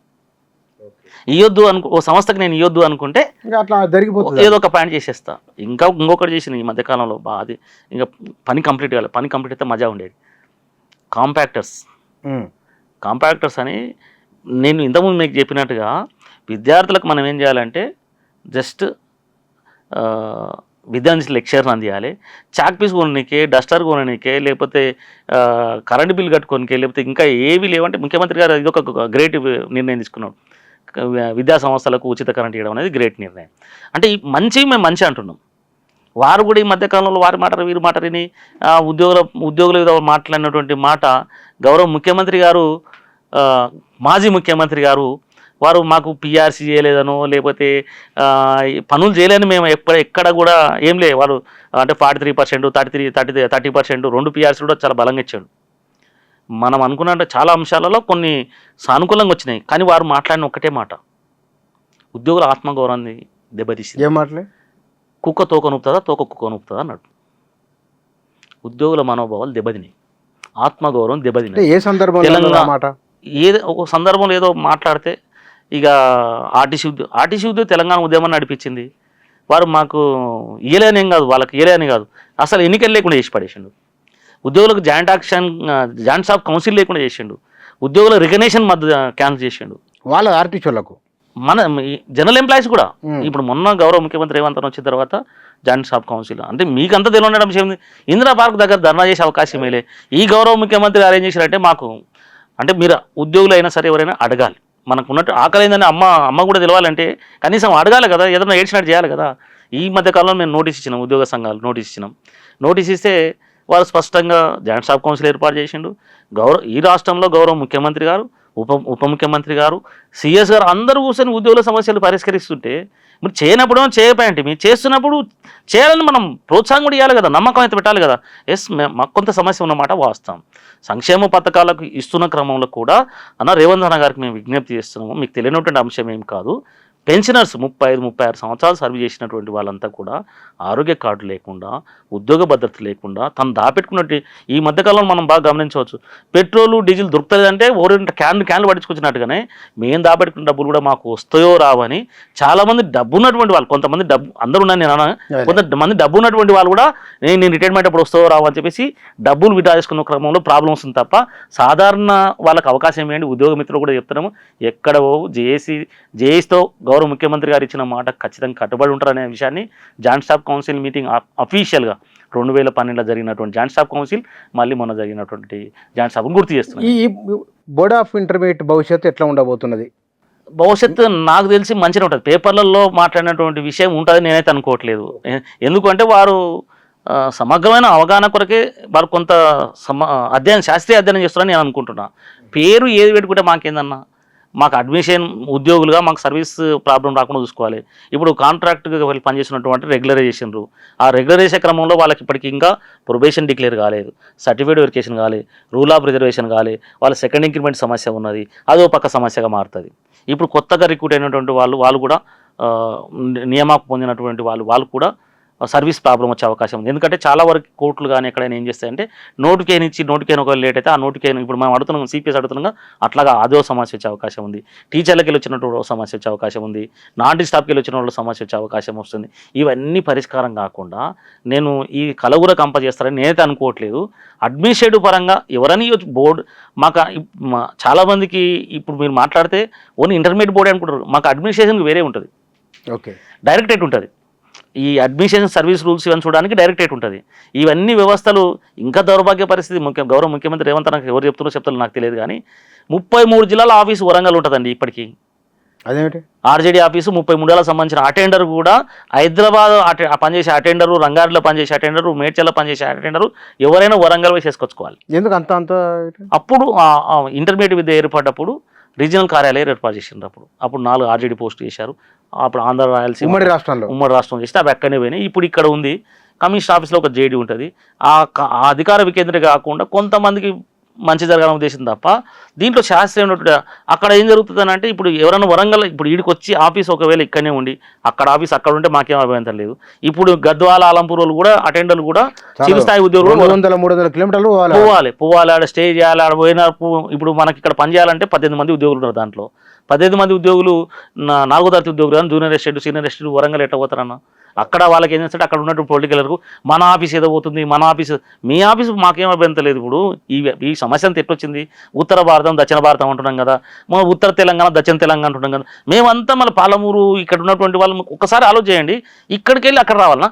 ఇవ్వద్దు ఓ సంస్థకి నేను ఇవ్వద్దు అనుకుంటే ఇంకా అట్లా జరిగిపోతుంది. ఏదో ఒక పాయింట్ చేసేస్తా. ఇంకొకటి చేసిన ఈ మధ్యకాలంలో అది ఇంకా పని కంప్లీట్ కాలేదు. పని కంప్లీట్ అయితే మజా ఉండేది. కాంపాక్టర్స్ అని నేను ఇంతకుముందు మీకు చెప్పినట్టుగా విద్యార్థులకు మనం ఏం చేయాలంటే జస్ట్ విద్యార్థి లెక్చర్ అందియాలి. చాక్ పీస్ కొననీకే, డస్టర్ కొననీకే, లేకపోతే కరెంట్ బిల్ కట్టుకోనికే, లేకపోతే ఇంకా ఏవి లేవంటే ముఖ్యమంత్రి గారు ఇది ఒక గ్రేట్ నిర్ణయం తీసుకున్నాడు. విద్యా సంస్థలకు ఉచిత కరెంట్ ఇవ్వడం అనేది గ్రేట్ నిర్ణయం. అంటే మేము మంచి అంటున్నాం. వారు కూడా ఈ మధ్యకాలంలో వారి మాట వీరి మాట విని ఉద్యోగుల మీద మాట్లాడినటువంటి మాట గౌరవ ముఖ్యమంత్రి గారు, మాజీ ముఖ్యమంత్రి గారు వారు మాకు పిఆర్సీ చేయలేదనో లేకపోతే పనులు చేయలేని మేము ఎక్కడ కూడా ఏం లేదు. వారు అంటే 43%, 30% 2 పిఆర్సీ కూడా చాలా బలంగా ఇచ్చాడు. మనం అనుకున్నట్టు చాలా అంశాలలో కొన్ని సానుకూలంగా వచ్చినాయి. కానీ వారు మాట్లాడిన ఒక్కటే మాట ఉద్యోగుల ఆత్మగౌరవాన్ని దెబ్బతీసింది. ఏం మాటలే? కుక్క తోక నొప్పుతుందా, తోక కుక్క నొప్పుతుందా అన్నాడు. ఉద్యోగుల మనోభావాలు దెబ్బతినాయి, ఆత్మగౌరవం దెబ్బతినాయి. ఏ సందర్భంలో ఏదో ఒక సందర్భంలో ఏదో మాట్లాడితే ఇక ఆర్టీసీ ఉద్యోగం తెలంగాణ ఉద్యమాన్ని నడిపించింది. వారు మాకు ఇయ్యలేనేం కాదు, వాళ్ళకి ఇయ్యలేని కాదు, అసలు ఎన్నికలు లేకుండా చేసి పడేసిండు. ఉద్యోగులకు జాయింట్ ఆఫ్ కౌన్సిల్ లేకుండా చేసిండు. ఉద్యోగుల రికగ్నేషన్ మధ్య క్యాన్సిల్ చేసిండు. వాళ్ళ ఆర్టీసీలకు మన జనరల్ ఎంప్లాయీస్ కూడా. ఇప్పుడు మొన్న గౌరవ ముఖ్యమంత్రి రేవంత్ వచ్చిన తర్వాత జాయింట్ ఆఫ్ కౌన్సిల్ అంటే మీకు అంతా తెలియడం విషయం ఉంది. ఇందిరా పార్క్ దగ్గర ధర్నా చేసే అవకాశం లే. ఈ గౌరవ ముఖ్యమంత్రి గారు ఏం చేశారంటే మాకు అంటే మీరు ఉద్యోగులు అయినా సరే ఎవరైనా అడగాలి. మనకు ఉన్నట్టు ఆకలి అయిందని అమ్మ కూడా తెలవాలంటే కనీసం అడగాలి కదా, ఏదైనా ఏడ్చినట్టు చేయాలి కదా. ఈ మధ్యకాలంలో మేము నోటీస్ ఇచ్చినాం, ఉద్యోగ సంఘాలు నోటీస్ ఇచ్చినాం. నోటీస్ ఇస్తే వారు స్పష్టంగా జాయింట్ ఆఫ్ కౌన్సిల్ ఏర్పాటు చేసిండు. ఈ రాష్ట్రంలో గౌరవ ముఖ్యమంత్రి గారు, ఉప ముఖ్యమంత్రి గారు, సిఎస్ గారు అందరూ కూర్చొని ఉద్యోగుల సమస్యలు పరిష్కరిస్తుంటే మీరు చేయనప్పుడు చేయపోయండి, మీరు చేస్తున్నప్పుడు చేయాలని మనం ప్రోత్సాహం కూడా ఇవ్వాలి కదా, నమ్మకం అయితే పెట్టాలి కదా. మాకు కొంత సమస్య ఉన్నమాట వాస్తవం. సంక్షేమ పథకాలకు ఇస్తున్న క్రమంలో కూడా రేవంత్ అన్న గారికి మేము విజ్ఞప్తి చేస్తున్నాము. మీకు తెలియనటువంటి అంశం ఏం కాదు, పెన్షనర్స్ 35-36 సంవత్సరాలు సర్వీస్ చేసినటువంటి వాళ్ళంతా కూడా ఆరోగ్య కార్డు లేకుండా, ఉద్యోగ భద్రత లేకుండా తను దాపెట్టుకున్నట్టు ఈ మధ్యకాలంలో మనం బాగా గమనించవచ్చు. పెట్రోలు డీజిల్ దొరుకుతుందంటే ఓరింట క్యాన్లు పట్టించుకొచ్చినట్టుగానే మేము దాపెట్టుకున్న డబ్బులు కూడా మాకు వస్తాయో రావని చాలామంది డబ్బు ఉన్నటువంటి వాళ్ళు, కొంతమంది డబ్బు అందరూ ఉన్నాను నేను కొంతమంది డబ్బు ఉన్నటువంటి వాళ్ళు కూడా నేను రిటైర్మెంట్ అప్పుడు వస్తాయో రావు అని చెప్పేసి డబ్బులు విడ్రా చేసుకున్న క్రమంలో ప్రాబ్లం వస్తుంది తప్ప సాధారణ వాళ్ళకి అవకాశం ఏంటి. ఉద్యోగ మిత్రులు కూడా చెప్తున్నాము, ఎక్కడ జేఏసీతో గౌరవ ముఖ్యమంత్రి గారు ఇచ్చిన మాట ఖచ్చితంగా కట్టుబడి ఉంటారనే విషయాన్ని జాయింట్ స్టాఫ్ కౌన్సిల్ మీటింగ్ అఫీషియల్గా 2012లో జరిగినటువంటి జాయింట్ స్టాఫ్ కౌన్సిల్ మళ్ళీ మొన్న జరిగినటువంటి జాయింట్ స్టాఫ్ గుర్తు చేస్తున్నారు. ఈ బోర్డ్ ఆఫ్ ఇంటర్మీడియట్ భవిష్యత్తు ఎట్లా ఉండబోతున్నది? భవిష్యత్తు నాకు తెలిసి మంచిగా ఉంటుంది. పేపర్లలో మాట్లాడినటువంటి విషయం ఉంటుంది నేనైతే అనుకోవట్లేదు. ఎందుకంటే వారు సమగ్రమైన అవగాహన కొరకే వారు కొంత శాస్త్రీయ అధ్యయనం చేస్తారని నేను అనుకుంటున్నా. పేరు ఏది పెట్టుకుంటే మాకేందన్నా, మాకు అడ్మిషన్ ఉద్యోగులుగా మాకు సర్వీస్ ప్రాబ్లం రాకుండా చూసుకోవాలి. ఇప్పుడు కాంట్రాక్ట్గా వెళ్ళి పనిచేసినటువంటి రెగ్యులరైజేషన్లు, ఆ రెగ్యులరైజేషన్ క్రమంలో వాళ్ళకి ఇప్పటికి ఇంకా ప్రొబేషన్ డిక్లేర్ కాలేదు, సర్టిఫికేట్ వెరిఫికేషన్ కాలేదు, రూల్ ఆఫ్ రిజర్వేషన్ కాలేదు, వాళ్ళ సెకండ్ ఇంక్రిమెంట్ సమస్య ఉన్నది, అదో పక్క సమస్యగా మారుతుంది. ఇప్పుడు కొత్తగా రిక్రూట్ అయినటువంటి వాళ్ళు కూడా నియామకం పొందినటువంటి వాళ్ళు కూడా సర్వీస్ ప్రాబ్లం వచ్చే అవకాశం ఉంది. ఎందుకంటే చాలా వరకు కోర్టులు కానీ ఎక్కడైనా ఏం చేస్తాయంటే నోటికేషన్ ఒకవేళ లేట్ అయితే ఆ నోటికేషన్ ఇప్పుడు మనం అడుగుతున్నాం, సిపిఎస్ అడుగుతున్నాగా అట్లాగా అదో సమస్య వచ్చే అవకాశం ఉంది. టీచర్లకి వెళ్ళి వచ్చినటువంటి సమస్య వచ్చే అవకాశం ఉంది, నాన్ టీ స్టాఫ్కి వెళ్ళి వచ్చిన వాళ్ళు సమస్య వచ్చే అవకాశం వస్తుంది. ఇవన్నీ పరిష్కారం కాకుండా నేను ఈ కలగుర కంప చేస్తారని నేనైతే అనుకోవట్లేదు. అడ్మినిస్ట్రేటివ్ పరంగా ఎవరని బోర్డు మాకు చాలామందికి ఇప్పుడు మీరు మాట్లాడితే ఓన్లీ ఇంటర్మీడియట్ బోర్డే అనుకుంటారు, మాకు అడ్మినిస్ట్రేషన్కి వేరే ఉంటుంది, ఓకే డైరెక్టరేట్ ఉంటుంది. ఈ అడ్మిషన్ సర్వీస్ రూల్స్ ఇవన్నీ చూడడానికి డైరెక్టరేట్ ఉంటుంది. ఇవన్నీ వ్యవస్థలు ఇంకా దౌర్భాగ్య పరిస్థితి. గౌరవ ముఖ్యమంత్రి రేవంత్ నాకు ఎవరు చెప్తారో నాకు తెలియదు కానీ 33 జిల్లాల ఆఫీసు వరంగల్ ఉంటుందండి ఇప్పటికీ. అదేమిటి? ఆర్జేడీ ఆఫీసు 33 ఏళ్ళకి సంబంధించిన అటెండర్ కూడా హైదరాబాద్ పనిచేసే అటెండరు, రంగారెడ్డిలో పనిచేసే అటెండరు, మేడ్చల్లో పనిచేసే అటెండరు ఎవరైనా వరంగల్ పోయి చేసుకొచ్చుకోవాలి. ఎందుకు అంత అప్పుడు ఇంటర్మీడియట్ విద్య ఏర్పడ్డప్పుడు రీజనల్ కార్యాలయం ఏర్పాటు చేసినప్పుడు అప్పుడు 4 ఆర్జేడీ పోస్టులు చేశారు. అప్పుడు ఆంధ్ర, రాయలసీమ ఉమ్మడి రాష్ట్రం చేస్తే అవి అక్కడనే పోయినాయి. ఇప్పుడు ఇక్కడ ఉంది కమిషన్ ఆఫీస్లో ఒక జేడీ ఉంటుంది. ఆ అధికార వికేంద్రీకరణ కాకుండా కొంతమందికి మంచి జరగాలని ఉద్దేశం తప్ప దీంట్లో శాస్త్రీయ అక్కడ ఏం జరుగుతుంది అంటే ఇప్పుడు ఎవరైనా వరంగల్ ఇప్పుడు వీడికి వచ్చి ఆఫీస్ ఒకవేళ ఇక్కడనే ఉండి అక్కడ ఆఫీస్ అక్కడ ఉంటే మాకేం అభ్యంతరం లేదు. ఇప్పుడు గద్వాల, ఆలంపూర్ వాళ్ళు కూడా అటెండర్లు కూడా చిరుస్థాయి ఉద్యోగులు 300 కిలోమీటర్లు పోవాలి, ఆడ స్టే చేయాలి. ఆడ పోయిన ఇప్పుడు మనకి ఇక్కడ పని చేయాలంటే 18 మంది ఉద్యోగులు ఉన్నారు. దాంట్లో 18 మంది ఉద్యోగులు 4వ తరగతి ఉద్యోగులు కానీ junior assistant, senior assistant Warangal ఎట్లా పోతారన్న? అక్కడ వాళ్ళకి ఏం చేస్తే అక్కడ ఉన్నట్టు పొలిటికల్కు మన ఆఫీస్ ఏదో పోతుంది, మన ఆఫీసు మీ ఆఫీసు మాకేం అభ్యంతరం లేదు. ఇప్పుడు ఈ సమస్య అంతా ఎట్లొచ్చింది? ఉత్తర భారతం, దక్షిణ భారతం అంటున్నాం కదా, మన ఉత్తర తెలంగాణ, దక్షిణ తెలంగాణ అంటున్నాం కదా. మేమంతా మన పాలమూరు ఇక్కడ ఉన్నటువంటి వాళ్ళు ఒక్కసారి ఆలోచన చేయండి. ఇక్కడికి వెళ్ళి అక్కడ రావాలన్నా?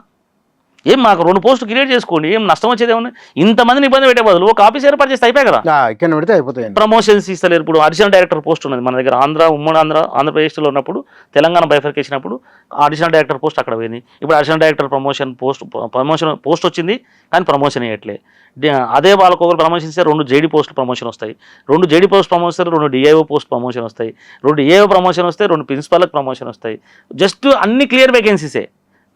ఏం మాకు 2 పోస్టులు క్రియేట్ చేసుకోండి, ఏం నష్టం వచ్చేది ఏమన్నా? ఇంతమందిని ఇబ్బంది పెట్టే బదులు ఒక ఆఫీస్ ఏర్పాటు చేస్తే అయిపోయి కదా. ఇక్కడ పెడితే అయిపోతాయి. ప్రమోషన్స్ ఇస్తలేరు. ఇప్పుడు అడిషనల్ డైరెక్టర్ పోస్ట్ ఉన్నది మన దగ్గర ఆంధ్రప్రదేశ్లో ఉన్నప్పుడు, తెలంగాణ బైఫర్కేషన్ అప్పుడు అడిషనల్ డైరెక్టర్ పోస్ట్ అక్కడ పోయింది. ఇప్పుడు అడిషనల్ డైరెక్టర్ ప్రమోషన్ పోస్ట్ వచ్చింది కానీ ప్రమోషన్ ఇవ్వట్లే. అదే వాళ్ళకు ఒకరు ప్రమోషన్ ఇస్తే 2 జేడీ పోస్టులు ప్రమోషన్ వస్తాయి, 2 JD post promotion, 2 DIO post promotion వస్తాయి, 2 డిఐఓ ప్రమోషన్ వస్తాయి, 2 ప్రిన్సిపాల్కి ప్రమోషన్ వస్తాయి. జస్ట్ అన్ని క్లియర్ వేకెన్సీసే.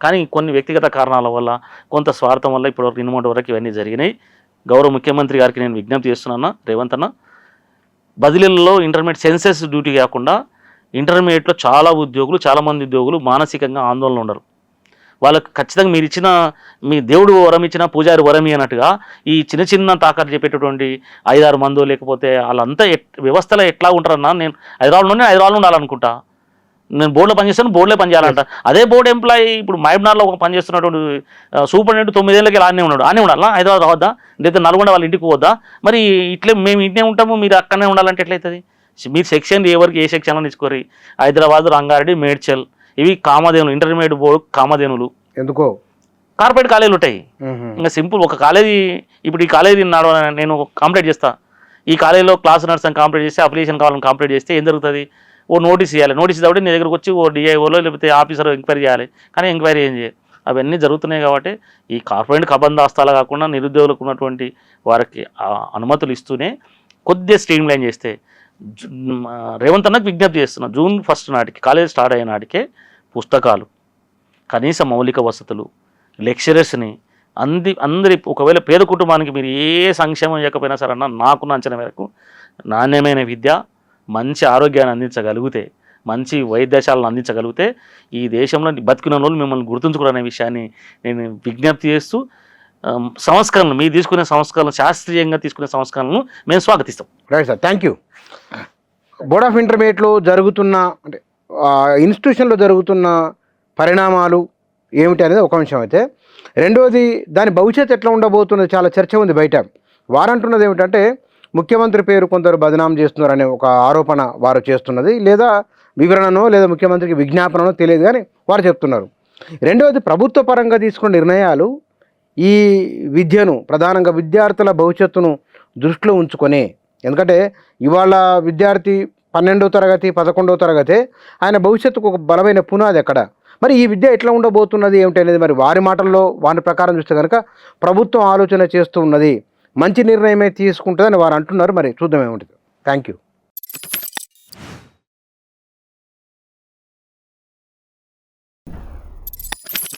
కానీ కొన్ని వ్యక్తిగత కారణాల వల్ల, కొంత స్వార్థం వల్ల ఇప్పటివరకు 2 వరకు ఇవన్నీ జరిగినాయి. గౌరవ ముఖ్యమంత్రి గారికి నేను విజ్ఞప్తి చేస్తున్నాను, రేవంత్ అన్న, బదిలీలలో ఇంటర్మీడియట్ సెన్సెస్ డ్యూటీ కాకుండా ఇంటర్మీడియట్లో చాలామంది ఉద్యోగులు మానసికంగా ఆందోళన ఉండరు. వాళ్ళకి ఖచ్చితంగా మీరు ఇచ్చిన మీ దేవుడు వరం ఇచ్చిన పూజారి వరం అన్నట్టుగా ఈ చిన్న తాకట్టు చెప్పేటటువంటి 5-6 మందో లేకపోతే వాళ్ళంతా వ్యవస్థలో ఎట్లా ఉంటారన్నా? నేను హైదరాబాద్లో ఉండాలనుకుంటా, నేను బోర్డులో పనిచేస్తాను, బోర్డులో పనిచేయాలంట. అదే బోర్డు ఎంప్లాయీ ఇప్పుడు మహబూబ్నగర్లో ఒక పనిచేస్తున్నటువంటి సూపరింటెండెంట్ 9 ఏళ్ళకి ఆనే ఉండాలా? హైదరాబాద్ రావద్దా? లేదా నల్గొండ వాళ్ళ ఇంటికి పోవద్దా? మరి మేము ఇంటినే ఉంటాము, మీరు అక్కడనే ఉండాలంటే ఎట్లయితుంది? మీరు సెక్షన్ ఎవరికి ఏ సెక్షన్లో తీసుకోరు. హైదరాబాద్, రంగారెడ్డి, మేడ్చల్ ఇవి కామధేనులు, ఇంటర్మీడియట్ బోర్డు కామధేనులు. ఎందుకో కార్పొరేట్ కాలేజీలు ఉంటాయి. ఇంకా సింపుల్ ఒక కాలేజీ, ఇప్పుడు ఈ కాలేజీ నేను కంప్లీట్ చేస్తా, ఈ కాలేజీలో క్లాస్ నర్స్ కంప్లీట్ చేస్తే అప్లికేషన్ కావాలని కంప్లీట్ చేస్తే ఏం జరుగుతుంది? ఓ నోటీస్ ఇవ్వాలి, నోటీస్ కాబట్టి నీ దగ్గరకు వచ్చి ఓ డిఐఓలో లేకపోతే ఆఫీసర్ ఎంక్వైరీ చేయాలి. కానీ ఎంక్వైరీ ఏం చేయాలి? అవన్నీ జరుగుతున్నాయి. కాబట్టి ఈ కార్పొరేట్ కబంధాస్తాలు కాకుండా నిరుద్యోగులకు ఉన్నటువంటి వారికి అనుమతులు ఇస్తూనే కొద్దిగా స్ట్రీమ్ లైన్ చేస్తే, రేవంత్ అన్నకు విజ్ఞప్తి చేస్తున్నా, June 1 నాటికి కాలేజ్ స్టార్ట్ అయిన నాటికే పుస్తకాలు, కనీస మౌలిక వసతులు, లెక్చరర్స్ని అందరి ఒకవేళ పేద కుటుంబానికి మీరు ఏ సంక్షేమం ఇవ్వకపోయినా సరే అన్న, నాకున్న అంచనా మేరకు నాణ్యమైన విద్య, మంచి ఆరోగ్యాన్ని అందించగలిగితే, మంచి వైద్యశాలను అందించగలిగితే ఈ దేశంలో బతికిన రోజులు మిమ్మల్ని గుర్తుంచుకోవాలనే విషయాన్ని నేను విజ్ఞప్తి చేస్తూ, సంస్కరణలు మీరు తీసుకునే సంస్కరణలు, శాస్త్రీయంగా తీసుకునే సంస్కరణలను మేము స్వాగతిస్తాం. Right sir, thank you. Board of ఇంటర్మీడియట్లో జరుగుతున్న అంటే ఇన్స్టిట్యూషన్లో జరుగుతున్న పరిణామాలు ఏమిటి అనేది ఒక అంశం అయితే, రెండవది దాని భవిష్యత్తు ఎట్లా ఉండబోతున్నది చాలా చర్చ ఉంది బయట. వారంటున్నది ఏమిటంటే ముఖ్యమంత్రి పేరు కొందరు బదనాం చేస్తున్నారనే ఒక ఆరోపణ వారు చేస్తున్నది, లేదా వివరణనో లేదా ముఖ్యమంత్రికి విజ్ఞాపననో తెలియదు కానీ వారు చెప్తున్నారు. రెండవది ప్రభుత్వ పరంగా తీసుకున్న నిర్ణయాలు ఈ విద్యను ప్రధానంగా విద్యార్థుల భవిష్యత్తును దృష్టిలో ఉంచుకొని, ఎందుకంటే ఇవాళ విద్యార్థి 12వ తరగతి 11వ తరగతి ఆయన భవిష్యత్తుకు ఒక బలమైన పునాది అక్కడ. మరి ఈ విద్య ఎట్లా ఉండబోతున్నది ఏమిటి అనేది మరి వారి మాటల్లో వారి ప్రకారం చూస్తే కనుక ప్రభుత్వం ఆలోచన చేస్తూ ఉన్నది, మంచి నిర్ణయమే తీసుకుంటుందని వారు అంటున్నారు. మరి చూద్దాం ఏముంటుంది. Thank you.